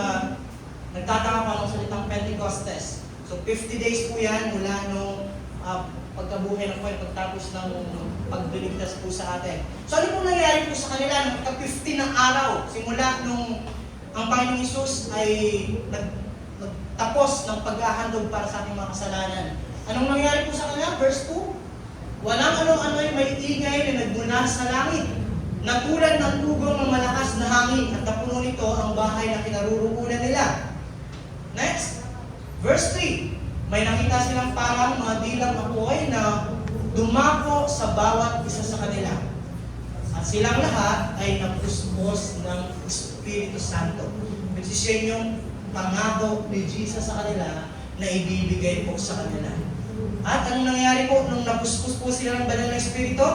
nagtataka pa ng salitang Pentecostes. So 50 days po yan mula nung pagkabuhay ng Panginoon, pagtapos ng pagdiligtas po sa atin. So ano po nangyari po sa kanila ng pagka-50 ng araw, simula nung ang Panginoong Hesus ay nagtapos ng paghahandog para sa ating mga kasalanan. Anong nangyari po sa kanila? Verse 2, walang ano-ano ay may ingay na nagmula sa langit, na tulad ng tugong ng malakas na hangin, at napuno nito ang bahay na kinaruroonan nila. Next, verse 3, may nakita silang parang mga dilang apoy na dumako sa bawat isa sa kanila. At silang lahat ay napuspos ng Espiritu Santo. Which is yun yung pangako ni Jesus sa kanila na ibibigay po sa kanila. At anong nangyari po nung napuspos po sila ng banal na Espiritu?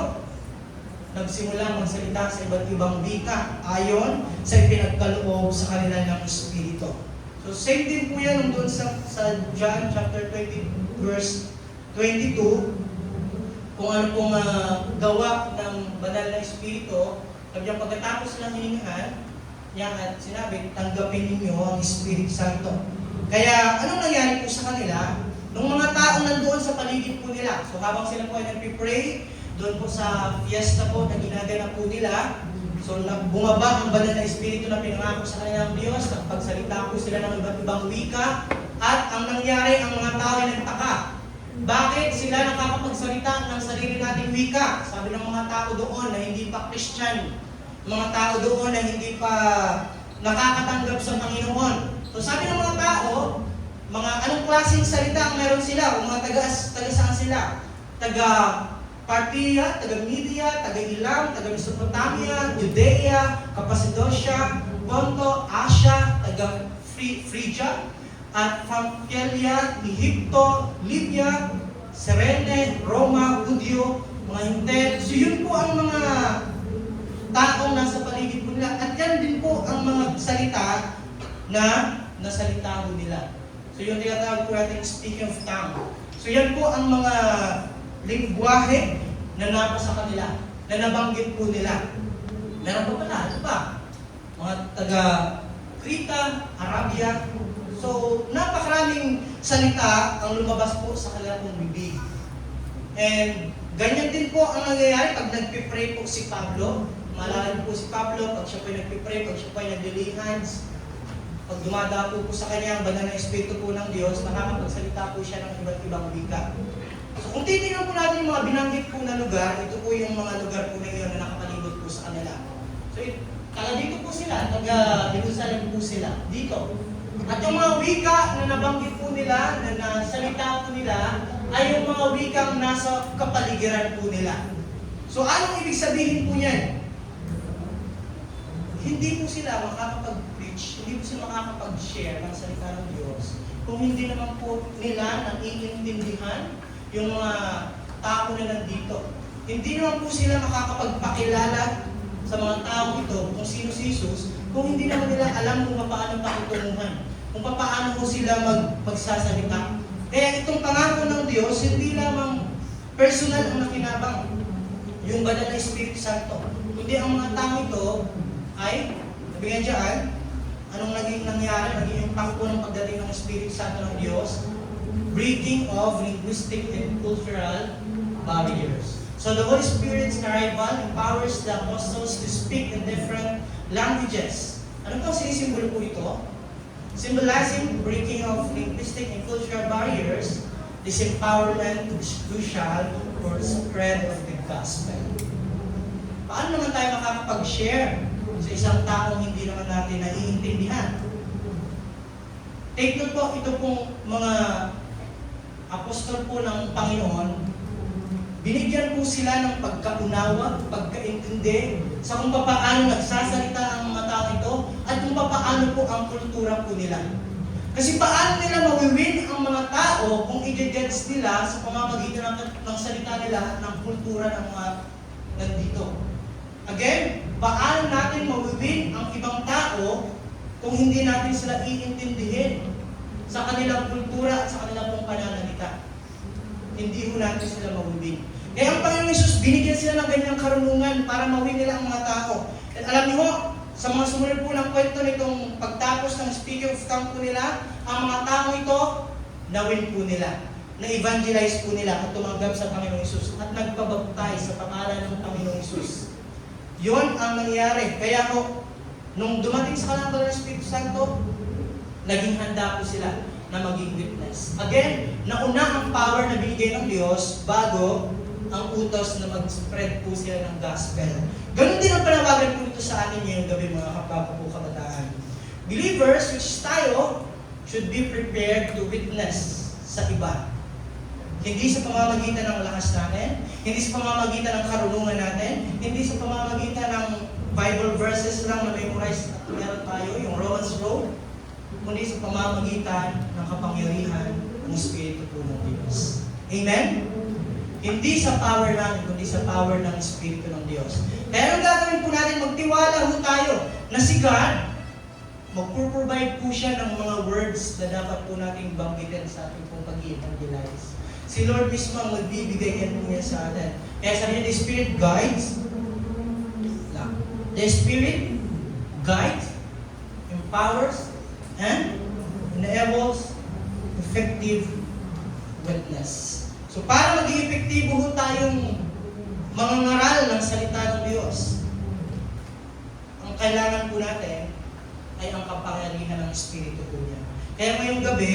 Nagsimula magsalita sa iba't ibang wika ayon sa ipinagkaloob sa kanila ng Espiritu. So same din po yan doon sa John chapter 20 verse 22, kung ano pong gawa ng banal na Espiritu. Pagkatapos ng hiningahan niya at sinabi, tanggapin ninyo ang Espiritu Santo. Kaya anong nangyari po sa kanila? Nung mga taong nandoon sa paligid po nila, so habang sila po ay nagpipray, doon po sa fiesta po na ginaganap po nila, so bumaba ang banal na Espiritu na pinangako sa kanila ng Diyos, nagpagsalita po sila ng iba't ibang wika, at ang nangyari, ang mga tao ay nagtaka. Bakit sila nakakapagsalita ng sarili nating wika? Sabi ng mga tao doon na hindi pa Christian, mga tao doon na hindi pa nakakatanggap sa Panginoon. So sabi ng mga tao, mga anong klaseng salita ang meron sila, o mga taga saan sila? Taga Partia, taga Media, taga Ilam, taga Mesopotamia, Judea, Cappadocia, Ponto, Asia, taga Phrygia, at Pamphylia, Ehipto, Libya, Cyrene, Roma, Judeo, mga Hintel. So yun po ang mga taong nasa paligid po nila. At yan din po ang mga salita na nasalita po nila. So yun tinatawag po natin speaking of tongue. So yan po ang mga lingwahe na napasa kanila, na nabanggit po nila. Meron pa pala, ano ba? Mga taga Krita, Arabia. So, napakaraming salita ang lumabas po sa kanilang bibig. And ganyan din po ang nangyayari pag nagpipray po si Pablo. Maalala po si Pablo, pag siya po nagpipray, pag siya po naglilihands, pag dumadapo po sa kanya ang banal na Espiritu po ng Diyos, nakakapagsalita po siya ng iba't ibang wika. So, kung titignan po natin yung mga binanggit po na lugar, ito po yung mga lugar po na yun na nakapalibot po sa kanila. So, taga dito po sila, taga Jerusalem po sila, dito. At yung mga wika na nabanggit po nila, na nasalita po nila, ay yung mga wikang nasa kapaligiran po nila. So, anong ibig sabihin po niyan? Hindi po sila makakapag-preach, hindi po sila makakapag-share ng salita ng Diyos kung hindi naman po nila naiintindihan yung mga tao na nandito. Hindi naman po sila makakapagpakilala sa mga tao ito kung sino si Jesus kung hindi naman nila alam kung paano pakitunguhan, kung paano po sila magsasalita. Kaya itong pangako ng Diyos, hindi lamang personal ang nakinabang, yung banal na Espiritu Santo. Kundi ang mga tao ito ay, nabigyan dyan, anong naging nangyari, naging impact po ng pagdating ng Espiritu Santo ng Diyos? Breaking of linguistic and cultural barriers. So the Holy Spirit's arrival empowers the apostles to speak in different languages. Ano po sinisimbolo po ito? Symbolizing breaking of linguistic and cultural barriers, this empowerment is crucial for the spread of the gospel. Paano naman tayo makakapag-share sa isang taong hindi naman natin naiintindihan? Take note po, ito pong mga apostol po ng Panginoon, Binigyan po sila ng pagkaunawa, pagkaintindi sa kung paano nagsasalita ang mga tao ito at kung paano po ang kultura po nila. Kasi paano nila mawiwin ang mga tao kung i-judge nila sa pamamagitan ng salita nila at ng kultura ng mga nandito. Again, paano natin mawiwin ang ibang tao kung hindi natin sila iintindihin sa kanilang kultura at sa kanilang pong pananalita? Hindi ho natin sila mawiwin. Kaya ang Panginoon Hesus, binigyan sila ng ganyang karunungan para mawin nila ang mga tao. At alam niyo ho, sa mga sumunod po ng kwento nitong pagtapos ng speaking of tongue po nila, ang mga tao ito, nawin po nila, na-evangelize po nila at tumanggap sa Panginoong Hesus at nagpabaptize sa pangalan ng Panginoong Hesus. Yun ang nangyari. Kaya ho, nung dumating sa kanila ng Espiritu Santo, naging handa po sila na maging witness. Again, nauna ang power na binigay ng Diyos bago ang utos na mag-spread po sila ng gospel. Ganun din ang panawagan po ito sa atin ngayong gabi, mga kapapa po kabataan. Believers, which tayo, should be prepared to witness sa iba. Hindi sa pamamagitan ng lakas natin, hindi sa pamamagitan ng karunungan natin, hindi sa pamamagitan ng Bible verses lang na memorize at meron tayo, yung Romans Road, kundi sa pamamagitan ng kapangyarihan ng Espiritu po ng Diyos. Amen? Hindi sa power natin, kundi sa power ng Espiritu ng Diyos. Kaya ang gagawin po natin, magtiwala po tayo na si God, magpro-provide po siya ng mga words na dapat po natin banggitin sa ating pong pag-i-evangelize. Si Lord mismo ang magbibigay yan po niya sa atin. Kaya sabi niya, the Spirit guides, the Spirit guides, empowers, and enables effective witness. So para maging epektibo ho tayong mga ngaral ng salita ng Diyos, ang kailangan po natin ay ang kapangyarihan ng Espiritu po niya. Kaya ngayong gabi,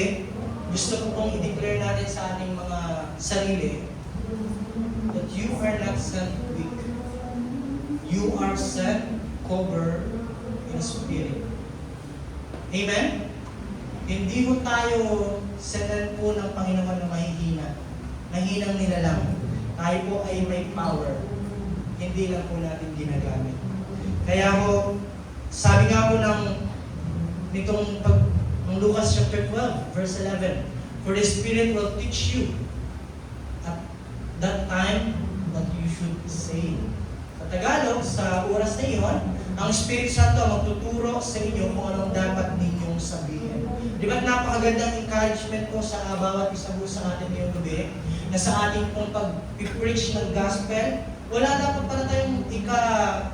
gusto ko pong i-declare natin sa ating mga sarili that you are not sent weak. You are sent covered in Spirit. Amen? Hindi ho tayo sendan po ng Panginoon na mahihina. Nahinang nila lang. Tayo po ay may power. Hindi lang po natin ginagamit. Kaya ho, sabi nga po nitong Lucas chapter 12, verse 11, for the Spirit will teach you at that time that you should say. Sa Tagalog, sa oras na iyon, ang Espiritu Santo magtuturo sa inyo kung anong dapat ninyong sabihin. Di ba't napakagandang encouragement po sa bawat isa po sa atin ngayong gabi, na sa ating pong pag-preach ng gospel, wala dapat pala tayong ika-alala,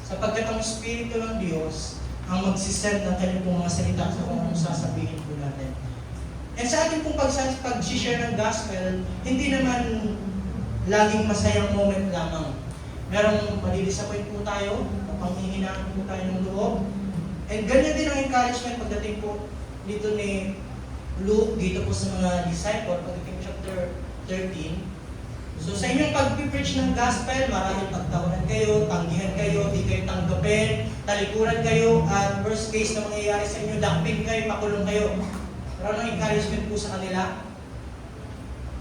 sapagkat ang Espiritu ng Diyos ang magsisend ng kanyang pong mga salita sa kung anong sasabihin po natin. And sa ating pong pag-share ng gospel, hindi naman laging masayang moment lamang. Merong madidisappoint po tayo, mapanghihinaan po tayo ng loob. And ganyan din ang encouragement pagdating po dito ni Luke, dito po sa mga disciple, pagdating chapter 13. So sa inyong pag-preach ng gospel, maraming pagtawanan kayo, tanggihan kayo, di kayo tanggapin, talikuran kayo, at worst case na mangyayari sa inyo, dakpin kayo, pakulong kayo. Pero ang encouragement po sa kanila,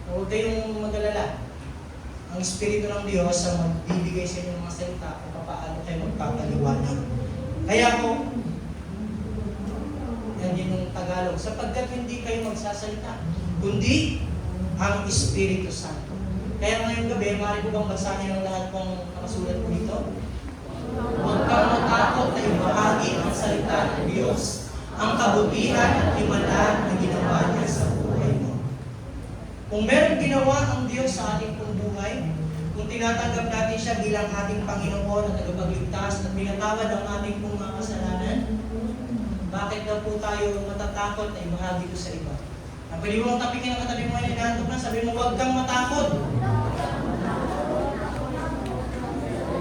huwag kayong mag-alala. Ang Espiritu ng Diyos ang magbibigay sa inyo ng mga salita kung paano kayo magpapaliwanag. Kaya po, yan din yung Tagalog, sapagkat hindi kayo magsasalita, kundi ang Espiritu Santo. Kaya ngayong gabi, maaari ko bang basahin ang lahat ng nakasulat po dito? Huwag kang matakot na ibahagi ang salita ng Diyos, ang kabutihan at himala na ginawa niya sa buhay mo. Kung meron ginawa ang Diyos sa ating pong buhay, kung tinatanggap natin siya bilang ating Panginoon at tagapagligtas at pinatawad ang ating pong mga kasalanan, bakit daw po tayo matatakot na ibahagi ko sa iba? Pwede mo mong tapikin ang katabi mo ay nanahantok na, sabi mo, huwag kang matakot.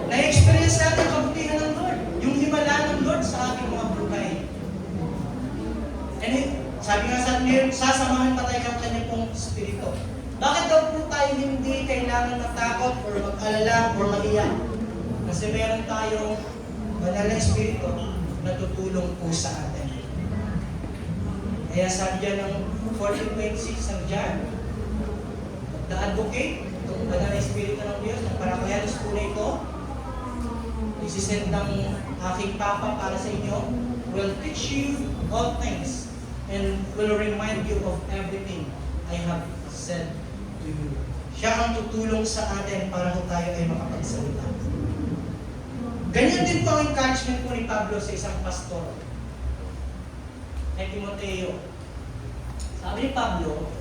Na-experience natin ang kabutihan ng Lord, yung himala ng Lord sa ating mga buhay. And sabi nga sa atin, sasamahan pa tayo ng kanyang pong Espiritu. Bakit daw po tayo hindi kailangan matakot or mag-alala or mag-iyak? Kasi meron tayong banal na Espiritu na tutulong po sa atin. Kaya sabi dyan ng 14:26 ng John, the advocate, itong banal na Espiritu ng Diyos, ng Parakletos po na ito, isisend ng aking Papa para sa inyo, will teach you all things and will remind you of everything I have said to you. Siya ang tutulong sa atin para tayo ay makapagsalita. Ganyan din po ang encouragement po ni Pablo sa isang pastor, kay Timoteo. Sabi ni Pablo,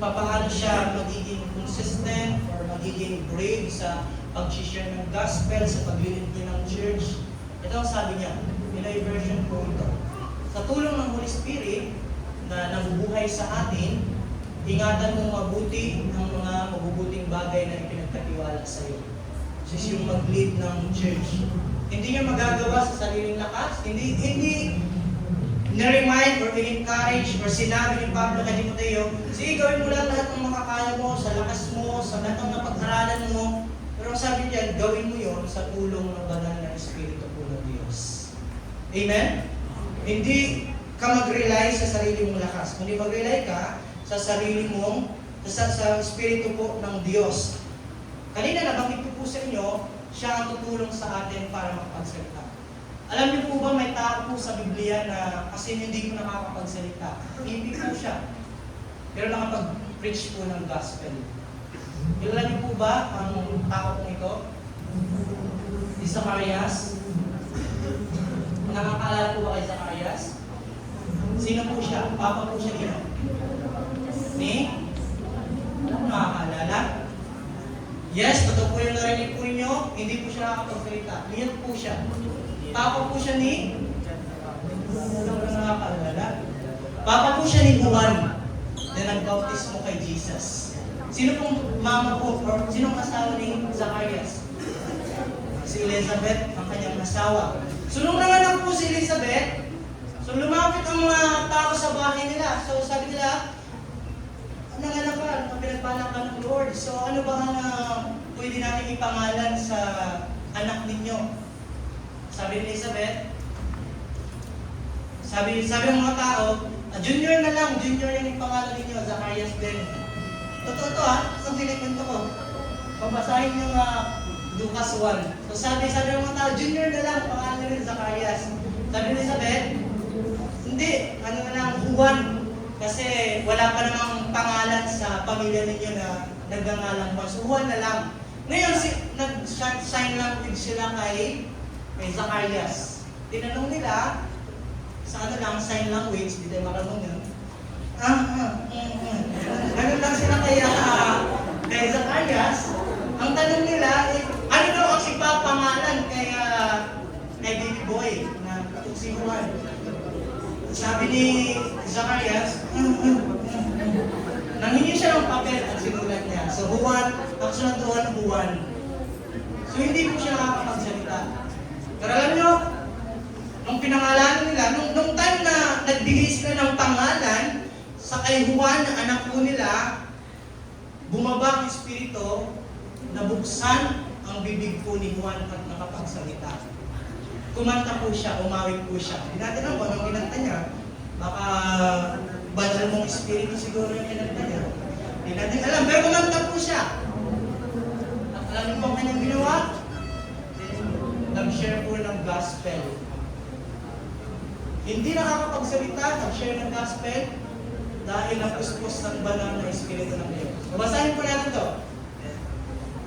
paano siya magiging consistent or magiging brave sa pag-share ng gospel, sa paglilid niya ng church. Ito ang sabi niya, Pinoy version po ito. Sa tulong ng Holy Spirit na nabubuhay sa atin, ingatan mong mabuti ang mga mabubuting bagay na ipinagkatiwala sa iyo. This is yung mag-lead ng church. Hindi niya magagawa sa sariling lakas, hindi na-remind or in-encourage or sinabi ni Pablo kay Timoteo, sige, gawin mo lang lahat ng makakaya mo, sa lakas mo, sa lahat ng napag-aralan mo. Pero ang sabi niya, gawin mo yon sa tulong ng banal na Espiritu po ng Diyos. Amen? Hindi ka mag-rely sa sarili mong lakas. Kundi mag-rely ka sa sarili mong, sa Espiritu po ng Diyos. Kanina nabanggit ko po sa inyo, siya ang tutulong sa atin para makapagsalita. Alam niyo po ba may tao po sa Biblia na kasi hindi ko nakakapagsalita. Hindi po siya. Pero nakapag-preach po ng gospel. Kilala niyo po ba ang tao po ito? Si Zacarias. Nakakaalala po ba kay Zacarias? Sino po siya? Papa po siya dito. Ni? Ano nakakaalala? Yes, totoo po yung narinig po ninyo. Hindi po siya nakakapagsalita. Niyan po siya. Papa po siya ni? Ano ba nakakaalala? Papa po siya ni Juan na nag-bautismo kay Jesus. Sino pong mama po or sinong asawa ni Zacarias? Si Elizabeth, ang kanyang asawa. So nung nanganak po si Elizabeth, so lumapit ang mga tao sa bahay nila. So sabi nila, nanganak ka, pinagpala ka ng Lord. So ano ba ang pwede natin ipangalan sa anak ninyo? Sabi ni Elizabeth, sabi ng mga tao, junior na lang, junior yung pangalan ninyo, Zacarias din. Totoo to ha, isang sinikwento ko. Pagbasahin yung Lucas 1. So sabi ng mga tao, junior na lang, pangalan ni Zacarias. Sabi ni Elizabeth, hindi, ano na lang, Juan. Kasi wala pa namang pangalan sa pamilya ninyo na nagngangalang Juan. So Juan na lang. Ngayon, nag-sign language sila kay Zacarias. Tinanong nila, sa ano lang, sign language, di tayo marunong yun. Ganun lang sila kay Zacarias. Ang tanong nila, ano daw ang ipapangalan kay baby boy na si Juan? Sabi ni Zacarias, nanghingi siya ng papel at sinulat niya. So Juan, ang sunatuan Juan. So hindi po siya nakakapagsalita. Pero alam nyo, nung pinangalanan nila, nung time na nagbigay sila ng pangalan sa kay Juan, na anak po nila, bumaba ang Espiritu, nabuksan ang bibig po ni Juan at nakapagsalita. Kumanta po siya, umawit po siya. Hindi natin alam kung anong kinanta niya. Baka banal mong Espiritu siguro yung kinanta niya. Hindi natin alam, pero kumanta po siya. At alam niyo po ang kanyang ginawa? Nag-share po ng gospel. Hindi nakakapagsalita, nag-share ng gospel dahil napuspos ng banal na Espiritu ng Diyos. Babasahin po natin ito.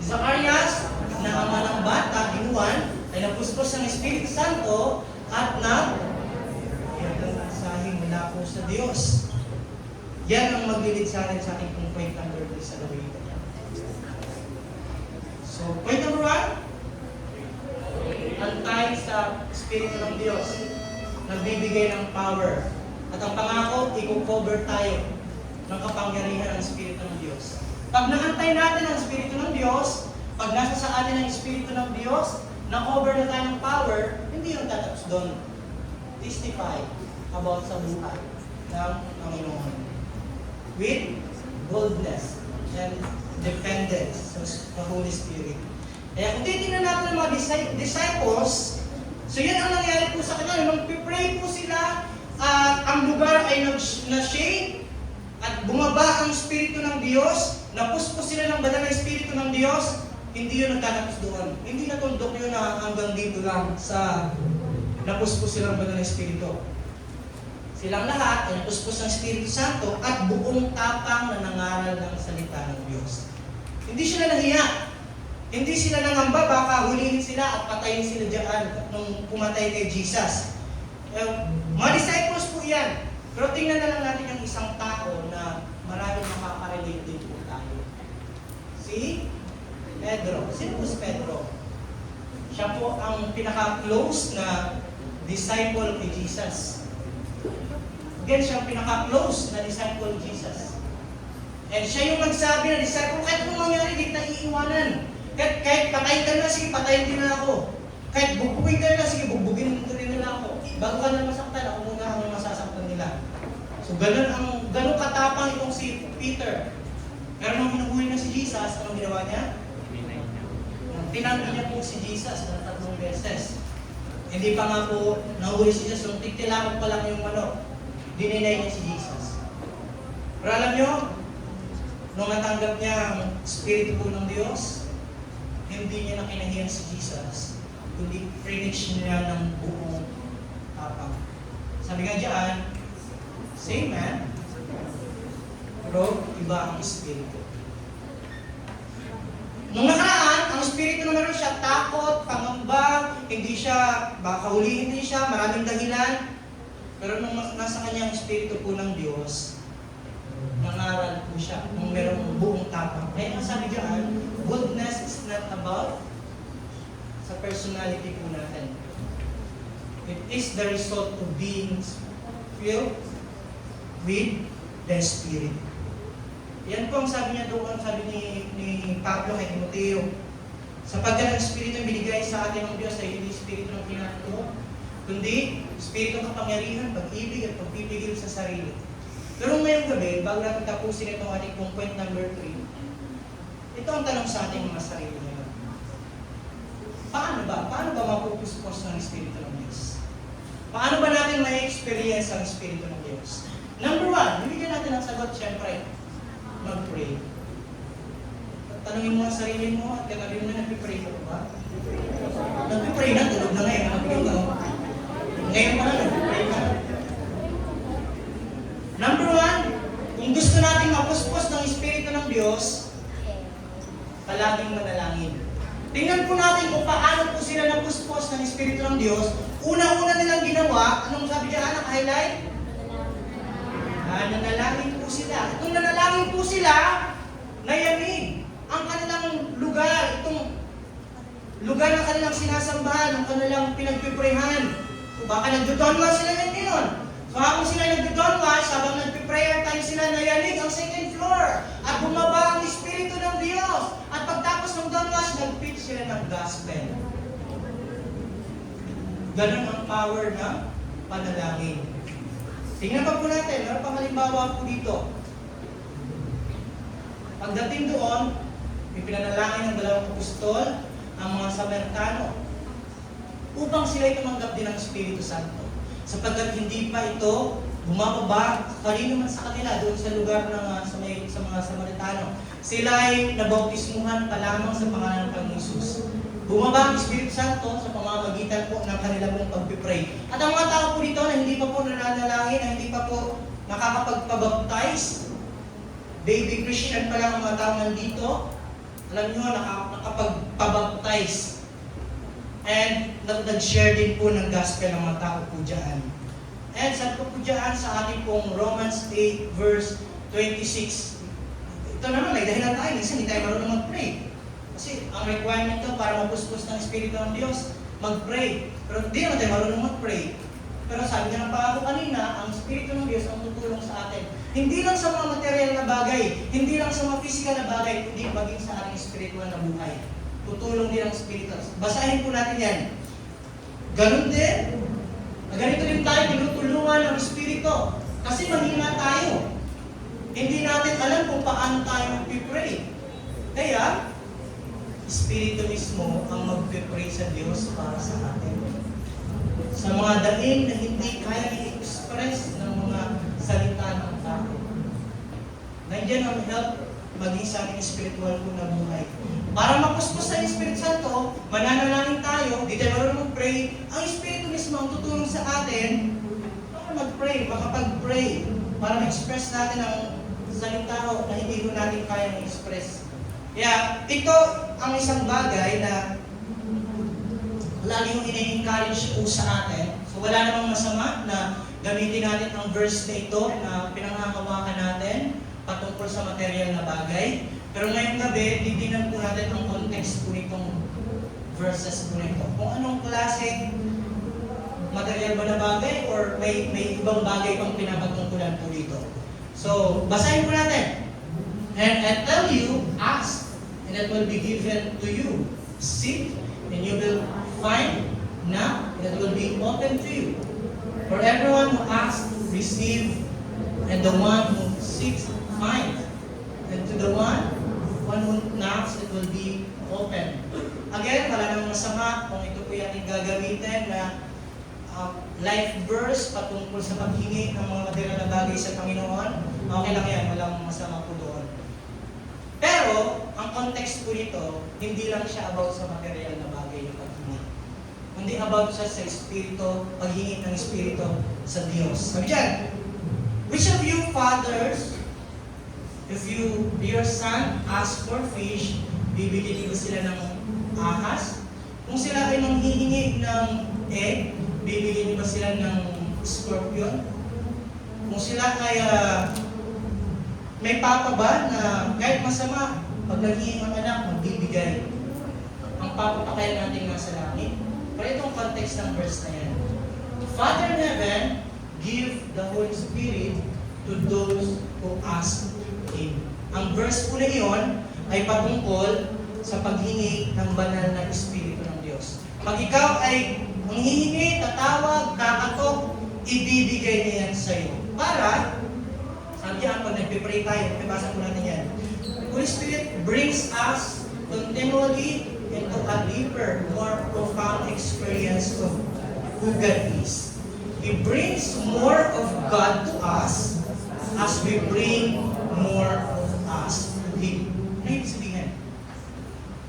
Zacarias, na ama ng bata, Juan, ay napuspos ng Espiritu Santo at mensahe mula po sa Diyos. Yan ang maglilid sa atin sa ating kung point number 3 sa gawin ito. So, point number 1, antay sa Espiritu ng Diyos, nagbibigay ng power. At ang pangako, i-cover tayo ng kapangyarihan ng Espiritu ng Diyos. Pag naantay natin ang Espiritu ng Diyos, pag nasa sa atin ang Espiritu ng Diyos, na-cover na tayo ng power, hindi yung tatapos doon. Testify about sa buhay ng Panginoon. With boldness and dependence sa Holy Spirit. Kaya kung titignan natin ang mga disciples, so yan ang nangyari po sa kanila. Nung pipray po sila, at ang lugar ay nag-shake, at bumaba ang Espiritu ng Diyos, napuspos sila ng banal na Espiritu ng Diyos, hindi yun nagtatapos doon. Hindi natundok yun na hanggang dito lang sa napuspos sila ng banal na Espiritu. Silang lahat ay napuspos ng Espiritu Santo at buong tapang na nangaral ng salita ng Diyos. Hindi sila nahiya. Hindi sila nangamba, baka hulihin sila at patayin sila dyan nung pumatay kay Jesus. Mga disciples po yan. Pero tingnan na lang natin yung isang tao na maraming makaka-relate din po tayo. Si Pedro. Sino po si Pedro? Siya po ang pinaka-close na disciple kay Jesus. Again, siya ang pinaka-close na disciple ni Jesus. And siya yung nagsabi na disciple, kahit anong mangyari, di na iiwanan. Kahit patayin ka na, sige, patayin din na ako. Kahit bugbugin ka na, sige, bugbugin din nila ako. Bago ka na masaktan, ako muna ang masasaktan nila. So, ganun katapang itong si Peter. Pero nung hinuhuli na si Jesus, anong ginawa niya? Tinanggi niya po si Jesus ng 3 beses. Hindi pa nga po nahuli si Jesus, nung titilangan pa lang yung manok, dininay niya si Jesus. Pero alam niyo, nung natanggap niya ang Espiritu po ng Diyos, hindi niya nakinahiyan si Jesus, kundi preach niya ng buong tapang. Sabi nga diyan, same man, pero iba ang Espiritu. Nung nakaraan, ang Espiritu naman siya takot, pangamba, hindi siya, baka hulihin din siya, maraming dahilan. Pero nung nasa kanyang Espiritu po ng Diyos, nangaral po siya, nung merong buong tapang. Kaya ang sabi diyan, goodness is not about sa personality po natin. It is the result of being filled with the Spirit. Yan po ang sabi niya doon, sabi ni Pablo kay Timoteo. Sapagkat ang Espiritu ang binigay sa atin ng Diyos ay hindi Espiritu ng pinatutuwa, kundi Espiritu ng kapangyarihan, pag-ibig at pagpipigil sa sarili. Pero ngayong gabi, bago natin tapusin itong ating point number 3, ito ang tanong sa ating mga sarili ngayon. Paano ba mapupuspos ng Espiritu ng Diyos? Paano ba natin may experience ang Espiritu ng Diyos? Number 1, bibigyan natin ang sagot, syempre, mag-pray. Tanungin mo ang sarili mo at kagabi mo na nag-pray ka ba? Nag-pray na, tulog na ngayon. Ngayon pa lang, nag-pray ka. Number 1, kung gusto natin mapuspos ng Espiritu ng Diyos, palaging manalangin. Tingnan po natin kung paano po sila napuspos ng Espiritu ng Diyos. Una-una nilang ginawa, anong sabi diyan, naka-highlight? Nanalangin po sila. Itong nanalangin po sila, nayamig ang kanilang lugar, itong lugar ng kanilang sinasambahan, ang kanilang pinagpiprehan. Baka nagdodonwa sila ng gano'n. So habang sila nagdodonwash, habang nagpiprayer time sila, nayanig ang second floor at bumaba ang Espiritu ng Diyos. At pagtapos ng donwash, nag-preach sila ng gospel. Ganun ang power ng panalangin. Tingnan pa po natin, meron pang halimbawa po dito. Pagdating doon, may pinanalangin ng 2 apostol, ang mga Samaritano, upang sila'y tumanggap din ng Espiritu Santo. Sapagkat hindi pa ito bumababa kanino man sa kanila doon sa lugar ng sa mga Samaritano. Sila ay nabautismuhan pa lamang sa pangalan ng Panginoon Jesus. Bumaba ang Espiritu Santo sa pamamagitan po ng kanila pong pagpipray. At ang mga tao po dito na hindi pa po nananalangin, na hindi pa po nakakapagpabaptize, baby Christian pa lang ang mga tao nandito, alam nyo, nakapagpabaptize. And nag-share din po ng gospel ng mga tao po dyan. And sabi ko po dyan sa ating pong Romans 8 verse 26. Ito naman, may dahilan tayo, minsan hindi tayo marunong mag-pray. Kasi ang requirement to para mapuspos ng Espiritu ng Diyos, mag-pray. Pero hindi naman tayo marunong mag-pray. Pero sabi nga ng pangako kanina, ang Espiritu ng Diyos ang tutulong sa atin. Hindi lang sa mga material na bagay, hindi lang sa mga physical na bagay, kundi maging sa ating spiritual na buhay. Tutulong din ang Espiritu. Basahin po natin yan. Ganun din. Ganito din tayo, tinutulungan ng Espiritu. Kasi mahina tayo. Hindi natin alam kung paano tayo mag-pray. Kaya, Espiritu mismo ang mag-pray sa Diyos para sa atin. Sa mga daing na hindi kaya i-express ng mga salita ng tao. Nandiyan ang help maging sa ating spiritual po na buhay. Para mapuspos sa Espiritu Santo, mananalangin tayo, di tayo marunong mag-pray, ang Espiritu mismo ang tutulong sa atin para mag-pray, makapag-pray, para ma-express natin ang salita o na hindi ko natin kaya ma-express. Kaya ito ang isang bagay na laging ini-encourage po sa atin. So wala namang masama na gamitin natin ang verse na ito na pinanghahawakan natin patungkol sa material na bagay. Pero ngayong gabi, titignan po natin ang context po nitong verses po nito. Kung anong klase material ba na bagay or may ibang bagay pang pinapatungkulan po dito. So, basahin po natin. And I tell you, ask, and it will be given to you. Seek, and you will find. Knock, and it will be open to you. For everyone who asks, receive, and the one who seeks, finds. And to the one who knocks, it will be open. Again, wala namang masama kung ito po yung gagamitin na life verse patungkol sa paghingi ng mga material na bagay sa Panginoon. Okay lang yan, walang masama po doon. Pero, ang context po nito, hindi lang siya about sa material na bagay na paghingi. Kundi about siya sa Espiritu, paghingi ng Espiritu sa Diyos. Sabi dyan, which of you fathers, if your son asks for fish, bibigyan ba sila ng ahas? Kung sila ay manghihingi ng egg, bibigyan ba sila ng scorpion? Kung sila ay may papa ba na kahit masama, pag naghihingi ang anak, magbibigay? Ang papa pa kaya natin nasa langit? Pero itong context ng verse na yan. Father in heaven, give the Holy Spirit to those who ask Him. Ang verse po na iyon ay patungkol sa paghingi ng banal na Espiritu ng Diyos. Pag ikaw ay manghihingi, tatawag, kakatok, ibibigay niya yan sa iyo. Para, sabi niya, pag nagpipray tayo, pipasa po natin yan. The Holy Spirit brings us continually into a deeper, more profound experience of who God is. He brings more of God to us as we bring more of us to Him. Ano yung sabihin?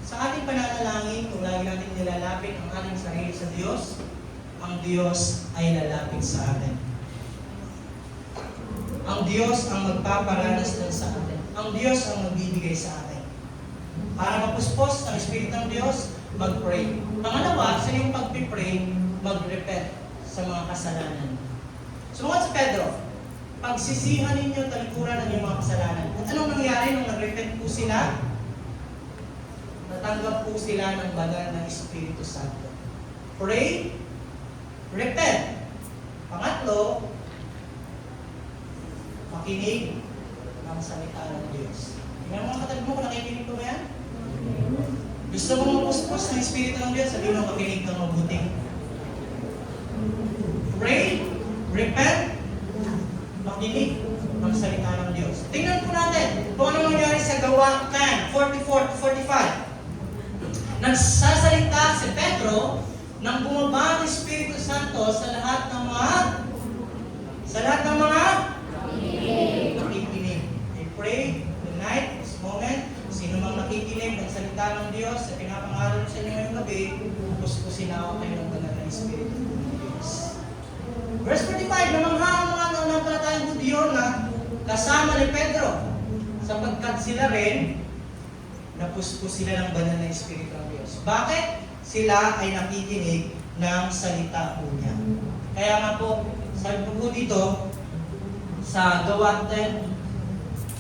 Sa ating pananalangin, kung lagi natin nilalapit ang ating sarili sa Diyos, ang Diyos ay lalapit sa atin. Ang Diyos ang magpaparanas ng sa atin. Ang Diyos ang magbibigay sa atin. Para mapuspos ang Espiritu ng Diyos, mag-pray. Pangalawa, sa iyong pag-pray, mag-repent sa mga kasalanan. Sumunod sa Pedro, pagsisihan ninyo, talikuran ang iyong mga kasalanan. At anong nangyari nung nag-repent po sila? Natanggap po sila ng banal ng Espiritu Santo. Pray, repent. Pangatlo, makinig ng salita ng Diyos. Tingnan mo mga katabi mo kung nakikinig ko ba yan? Gusto mo mapuspos ng Espiritu ng Diyos, sabihin mo makinig ng mabuti. Pray, repent, makinig ng salita ng Diyos. Tingnan po natin kung ano nangyari sa Gawa 10:44-45. Nagsasalita si Pedro nang bumaba ang Espiritu Santo sa lahat ng mga nakikinig. I pray tonight, this moment, sino mang nakikinig ng salita ng Diyos sa pinapangaral sa inyo ngayong gabi, puspusin ako kayo ng banal na Espiritu ng Diyos. Verse 45, namangha ang mga nananampalatayang Hudyo na kasama ni Pedro, sapagkat sila rin napuspos sila ng banal na Espiritu ng Diyos. Bakit? Sila ay nakikinig ng salita po niya. Kaya nga po, sabi po dito, sa Gawa 10,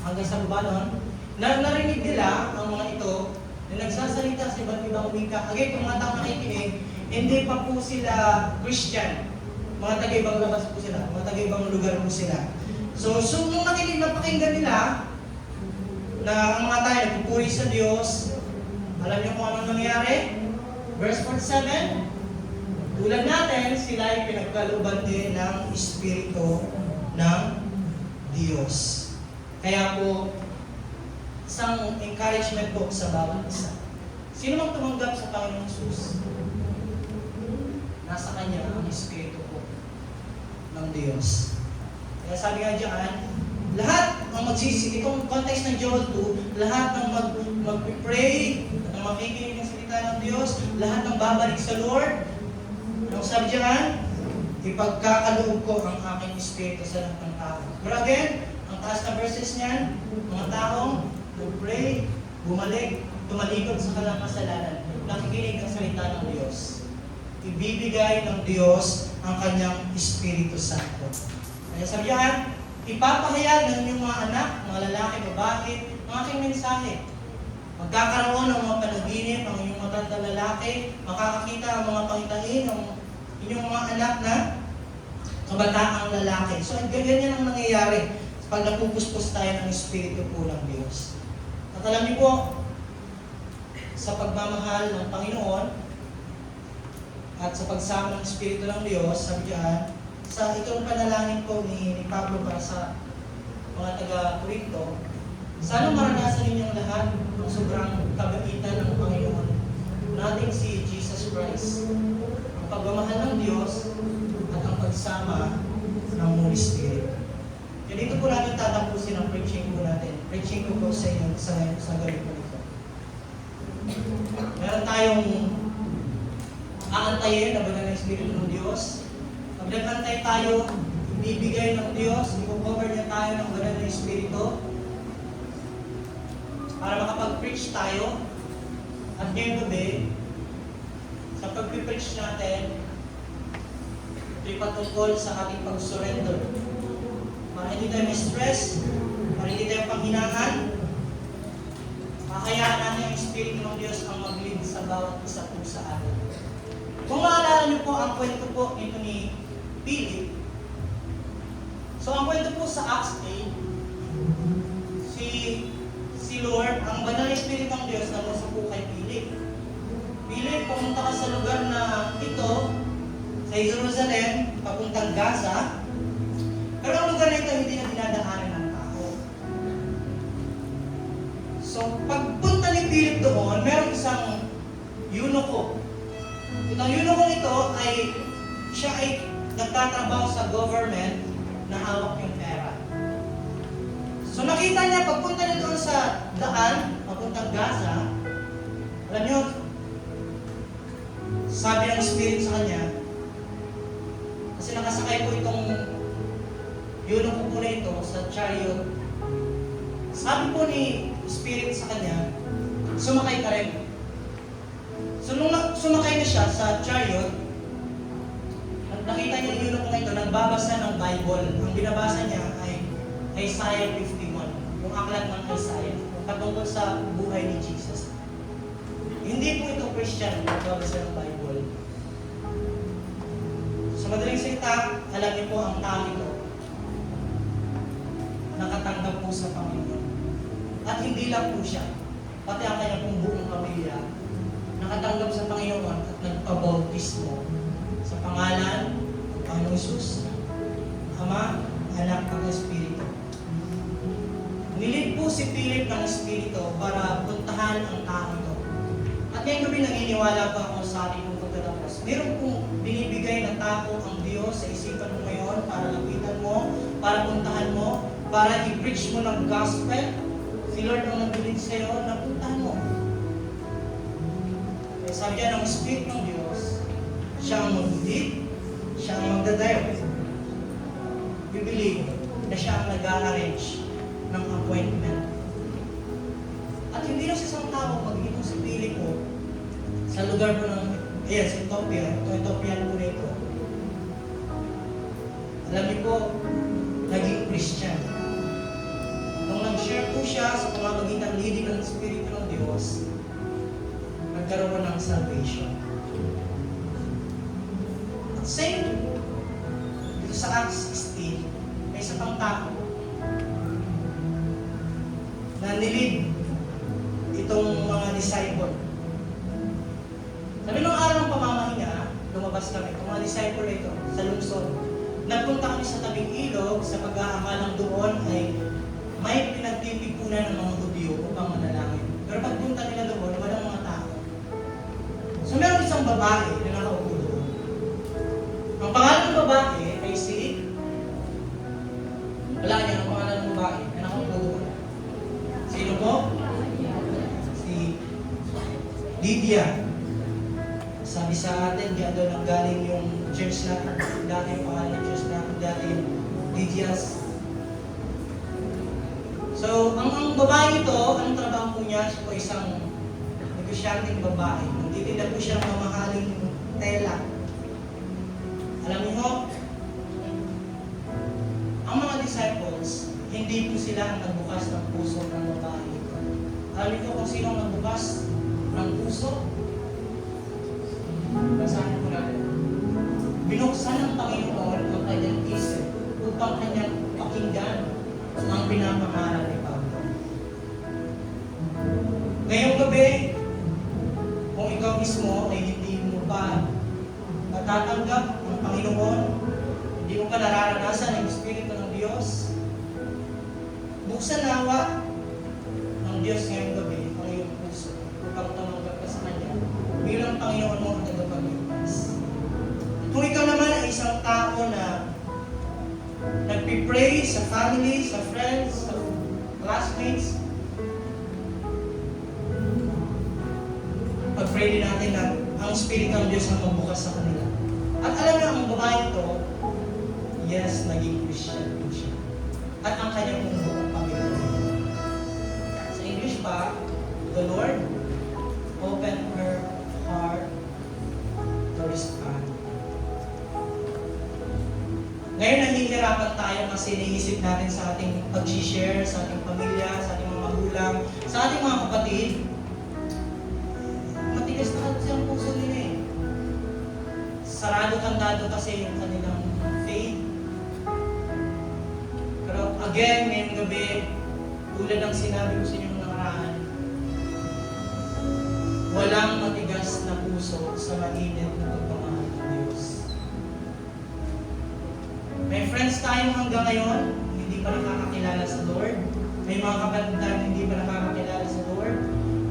hanggang sa baba nun, narinig nila ang mga ito na nagsasalita sa iba't ibang wika. Again, kung mga tao nakikinig, hindi pa po sila Christian. Mga taga-ibang labas po sila, mga taga-ibang lugar po sila. So nung napakinggan nila na ang mga tayo nagpupuri sa Diyos, alam niyo kung anong nangyari? Verse 47, tulad natin, sila ay pinagkalooban din ng Espiritu ng Diyos. Kaya po, isang encouragement po sa bawat isa. Sino mang tumanggap sa Panginoong Jesus, nasa Kanya ang Espiritu po ng Diyos. Kaya sabi nga diyan, lahat ang magsisisi, itong context ng Joel 2, lahat ng mag-pray, ng makikinig ng salita ng Diyos, lahat ng babalik sa Lord. Ang sabi diyan, ipagkakaloob ko ang aking espiritu sa lahat ng tao. Pero again, ang taas na verses niyan, mga taong mag-pray, bumalik, tumalikod sa kanilang kasalanan, nakikinig ng salita ng Diyos. Ibibigay ng Diyos ang kanyang Espiritu Santo. Kaya sabi diyan, ipapahayag ng inyong mga anak, mga lalaki, babae, ang aking mensahe. Magkakaroon ng mga panaginip ang inyong matandang lalaki, makakakita ang mga pangitain ng inyong mga anak na kabataang lalaki. So, ganyan ang nangyayari pag napupuspos tayo ng Espiritu po ng Diyos. At alam niyo po, sa pagmamahal ng Panginoon at sa pagsama ng Espiritu ng Diyos, sabi diyan, sa itong panalangin po ni Pablo para sa mga taga-Corinto, sana maranasan ninyong lahat ng sobrang kabaitan ng Panginoon nating si Jesus Christ, ang pagmamahal ng Diyos at ang pagsama ng Holy Spirit. Kaya dito po natin tatapusin ang preaching po natin. Preaching ko po sa inyo sa gabi po nito. Meron tayong aantayin na banal na Espiritu ng Diyos. Pag nag-antay tayo, ibibigay ng Diyos, i-cover niya tayo ng banal na Espiritu para makapag-preach tayo. At ngayong gabi, sa pag-preach natin, ito'y patungkol sa ating pag-surrender. Para hindi tayo stress, para hindi tayo panghinaan, kakayaan natin ang Espiritu ng Diyos ang mag-lead sa bawat isa po sa atin. Kung maalala niyo po ang kwento po nito ni Philip, so ang kwento po sa Acts 8, si Lord, ang banal na Espiritu ng Diyos na nasa po kay Philip. Philip, pumunta ka sa lugar na ito, sa Jerusalem, papuntang Gaza, pero ang lugar na ito hindi na dinadaanan ng tao. So, pagpunta ni Philip doon, merong isang eunuko. Itong eunuko ito siya ay nagtatrabaho sa government na hawak yung pera. So nakita niya, pagpunta niya doon sa daan, papuntang Gaza, alam niyo, sabi ng Spirit sa kanya, kasi nakasakay po itong eunuko po na ito sa chariot. Sabi po ni Spirit sa kanya, sumakay ka rin. So nung sumakay na siya sa chariot, nakita niya yung eunuko na ito, nagbabasa ng Bible. Ang binabasa niya ay Isaiah 51, yung aklat ng Isaiah, patungkol sa buhay ni Jesus. Hindi po ito Christian, nagbabasa ng Bible. Sa madaling salita, alam niyo po ang tao ito, nakatanggap po sa Panginoon. At hindi lang po siya, pati ang kanyang pong buong pamilya, nakatanggap sa Panginoon at nagpabautismo sa pangalan ng Panginoong Hesus, Ama, Anak at Espiritu. Nilid po si Philip ng Espiritu para puntahan ang tao ito. At ngayong gabi naniniwala pa ako sa ating pagtatapos. Meron pong binibigay na tao ang Diyos sa isipan mo ngayon para lapitan mo, para puntahan mo, para i-preach mo ng gospel. Si Lord ang nagbilid sa iyo na puntahan mo. Kaya sabi niya ng Espiritu ng Diyos, siya ang mag-lead, siya ang magdadirect. Bibili na siya ang nag-arrange ng appointment. At hindi na sa isang tao, magiging si Philip po sa lugar po ng, sa Ethiopia, Ethiopian po nito. Alam niyo po, naging Christian. Nung nag-share po siya sa pamamagitan leading ng Espiritu ng Diyos, nagkaroon ng salvation. At same, dito sa Acts 16, may isa pang tao na nilid itong mga disciple. Sabi nung araw ng pamamahinga, lumabas kami, itong mga disciple ito, sa lungsod. Nagpunta kami sa tabing ilog, sa pag-aakalang doon ay may pinagtitipunan ng mga Hudyo upang manalangin. Pero pagpunta nila doon, walang mga tao. So meron isang babae na nakaupo doon. Ang pangalan ng babae ay si... Wala niya ang pangalan ng babae. Sabi sa atin, diyan doon ang galing yung church natin, dati yung pangalan ng church natin, dati yung Lydia's. So, ang babae ito, ang trabaho po niya, siya po isang negosyanteng babae. Nagtitinda po siya ng mamahaling tela. Alam niyo ho, ang mga disciples, hindi po sila ang nagbukas ng puso ng babae ito. Alam niyo kung sino ang nagbukas ng puso? Basahin po natin. Binuksan ng Panginoon ang kanyang isip upang kanyang pakinggan ang pinapangaral ni Pablo. Ngayong gabi, kung ikaw mismo ay hindi mo pa natatanggap ang Panginoon, hindi mo pa nararanasan ang Espiritu ng Diyos, buksan nawa ng Diyos ngayong gabi ang iyong puso upang tumanggap ka sa Kanya bilang Panginoon mo at tagapagligtas. Kung ikaw naman ay isang tao na nagpipray sa family, sa friends, sa classmates, pag-pray din natin na ang Espiritu ng Diyos ang magbukas sa kanila. At alam niyo, ang babae ito, yes, naging Christian din siya. At ang kanyang buong pamilya. Sa English pa, the Lord opened her heart to respond. Ngayon, nahihirapan tayo kasi naisip natin sa ating pag-share, sa ating pamilya, sa ating mga magulang, sa ating mga kapatid. Matigas na kasi ang puso nila eh. Sarado-kandado kasi yung kanilang faith. Pero again, ngayong gabi, tulad ng sinabi ko sa inyo ng nakaraan, walang matigas na puso sa mainit na pagmamahal ng Diyos. May friends tayo hanggang ngayon, hindi pa nakakakilala sa Lord. May mga kapatid tayo hindi pa nakakakilala sa Lord.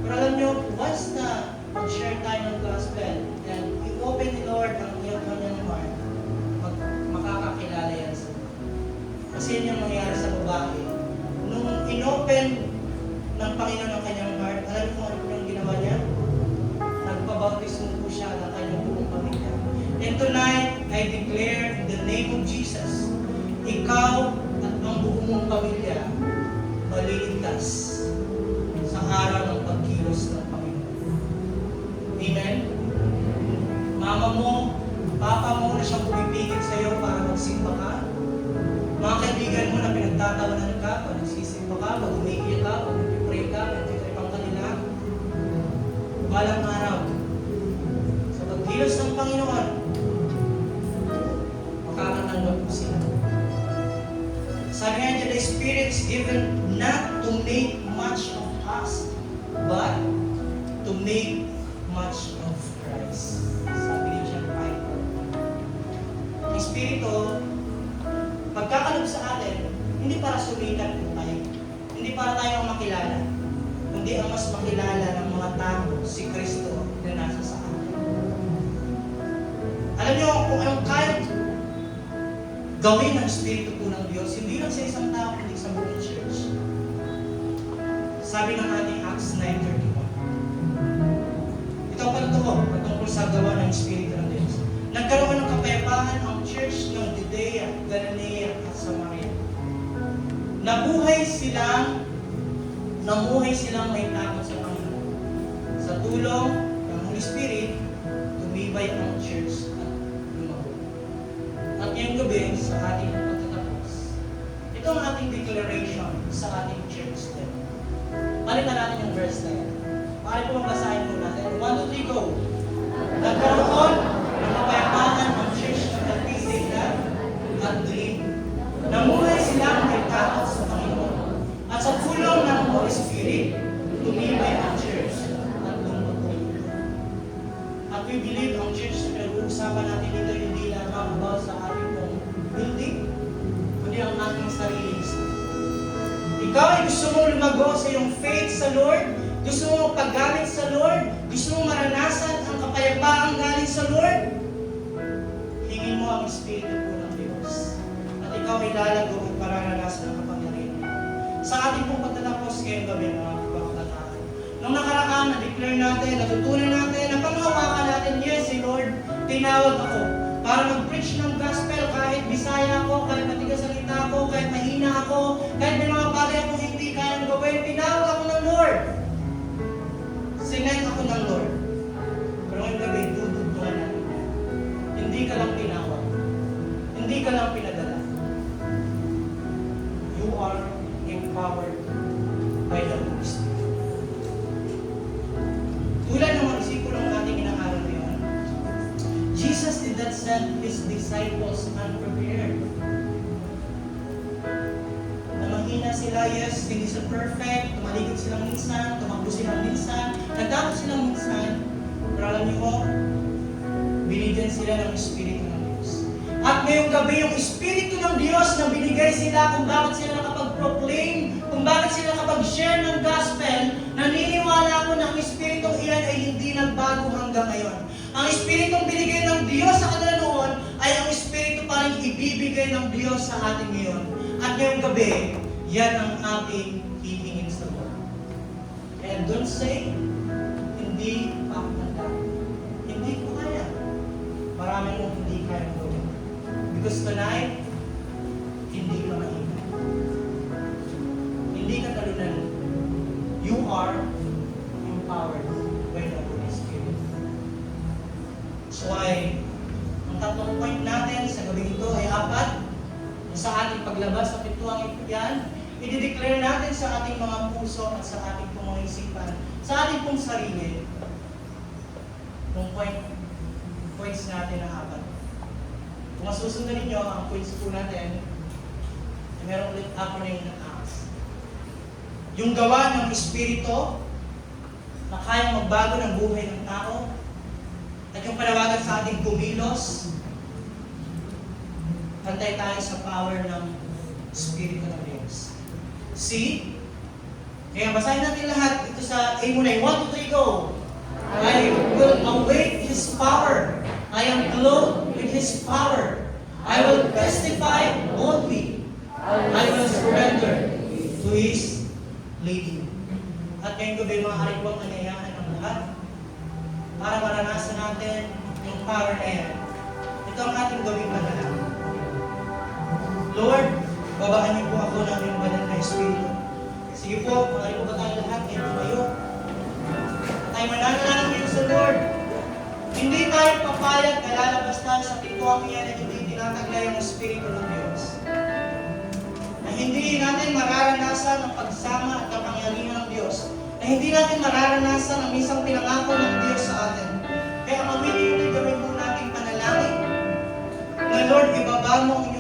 Pero alam nyo, once na mag-share tayo ng gospel, and i-open ni Lord ang iyong kanyang heart, makakakilala yan sa Lord. Kasi yun yung nangyari sa babae. Nung in-open ng Panginoon ang kanyang heart, alam mo ano yung ginawa niya? Nagpabautismo po siya ng kanyang buong pamilya. And tonight, I declare in the name of Jesus, ikaw at ang buong mong pamilya maliligtas sa araw ng pagkilos ng Panginoon. Amen? Mama mo, papa mo na siyang pumipigil sa iyo para magsimba ka. Mga kaibigan mo na pinagtatawanan ka, pag nagsisimba ka, pag umiiyak ka, pag nagpipray ka, pag nagtitripang kanila. Balang araw, sa pagkilos ng Panginoon, makakatanggap mo sila. Sabi nga niya, the Spirit is given not to make much of us, but to make much of Christ. Sabi ni John Piper. Ang Espiritu, pagkakalob sa atin, hindi para sumikat po tayo. Hindi para tayo ang makilala. Kundi ang mas makilala ng mga tao, si Kristo na nasa sa atin. Alam niyo, kung anong kaya gawin ng Espiritu po ng Diyos, hindi lang sa isang tao, hindi sa buong church. Sabi ng ating Acts 9:31. Ito ang patungkol sa gawa ng Espiritu ng Diyos. Nagkaroon ng kapayapaan ang church ng Judea, Galilea at Samaria. Namuhay silang may takot sa Panginoon. Sa tulong ng Holy Spirit, tumibay ang church at lumago. At ngayong gabi, sa ating pagtatapos, ito ang ating declaration sa ating church din. Palitan natin yung verse na yan. Pakali po mabasahin mo natin. 1, 2, 3, go! Nagkaroon ng kapayapaan ang church ng Baptista at dream. Namuhay silang may takot sa Panginoon. At sa tulong ng Holy Spirit, tumibay ang church at lumago. At we believe ang church na pinag-uusapan natin dito hindi lamang about sa ating pong building, kundi ang ating sarili. Ikaw ay gusto mong lumago sa iyong faith sa Lord, gusto mong paggamit sa Lord, gusto mong maranasan ang kapayapaan galing sa Lord, hingin mo ang Espiritu po ng Diyos. At ikaw ay lalago at mararanasan ang kapangyarihan. Sa ating pong pagtatapos ngayong gabi, mga kabataan. Nung nakaraan, na-declare natin, natutunan natin, napanghawakan natin, yes, when tinawag ako ng Lord, sinend ako ng Lord. Pero ngayong gabi, dudugtungan natin yan. Hindi ka lang tinawag. Hindi ka lang pinadala. You are empowered by the Holy Spirit. Tulad ng mga disipulong ating inaaral ngayon, Jesus did not send His disciples unprepared. Na mahina sila, yes, hindi sila perfect, tumalikod silang minsan, tumakbo silang minsan, nagdamot silang minsan, pero alam niyo mo, binigyan sila ng Espiritu ng Diyos. At ngayong gabi, yung Espiritu ng Diyos na binigay sila kung bakit sila nakapag-proclaim, kung bakit sila nakapag-share ng gospel, naniniwala ko na ang Espiritong iyan ay hindi nagbago hanggang ngayon. Ang Espiritong binigay ng Diyos sa kanila noon ay ang Espiritu pa rin ibibigay ng Diyos sa atin ngayon. At ngayong gabi, yan ang ating hihingin sa Lord. And don't say, hindi pa ako handa. Hindi ko kaya. Marami mong hindi kaya gawin. Because tonight, hindi ka mahina. Hindi ka talunan. You are empowered by the Holy Spirit. So ang tatlong point natin sa gabing ito ay apat. Sa ating paglabas sa pintuang yan, i-declare natin sa ating mga puso at sa ating mga isipan, sa ating pong sarili, kung points natin na apat. Kung masusundan ninyo, ang points po natin, ay merong ulit acronym ng ACTS. Yung gawa ng Espiritu na kayang magbago ng buhay ng tao, at yung panawagan sa ating kumilos, pantay tayo sa power ng Espiritu ng Diyos. See? Kaya basahin natin lahat dito sa A1. 1, 2, 3, go! I will await His power. I am clothed with His power. I will testify boldly. I will surrender to His leading. At ngayong gabi, maaari po ang anayahan ng lahat para maranasan natin yung power na yan. Ito ang ating gawing panalangin. Lord, babaan niyo po ako ng iyong banal na Espiritu. Sige po, maaari po ba tayo lahat ngayon tumayo? At tayo mananalangin ngayon sa Lord. Hindi tayo papayag na lalabas tayo sa pintuang iyan na hindi tinataglay ang Espiritu ng Diyos. Na hindi natin mararanasan ang pagsama at kapangyarihan ng Diyos. Na hindi natin mararanasan ang isang pinangako ng Diyos sa atin. Kaya mawili yung gawin po natin panalangin na Lord, ibaba mo ang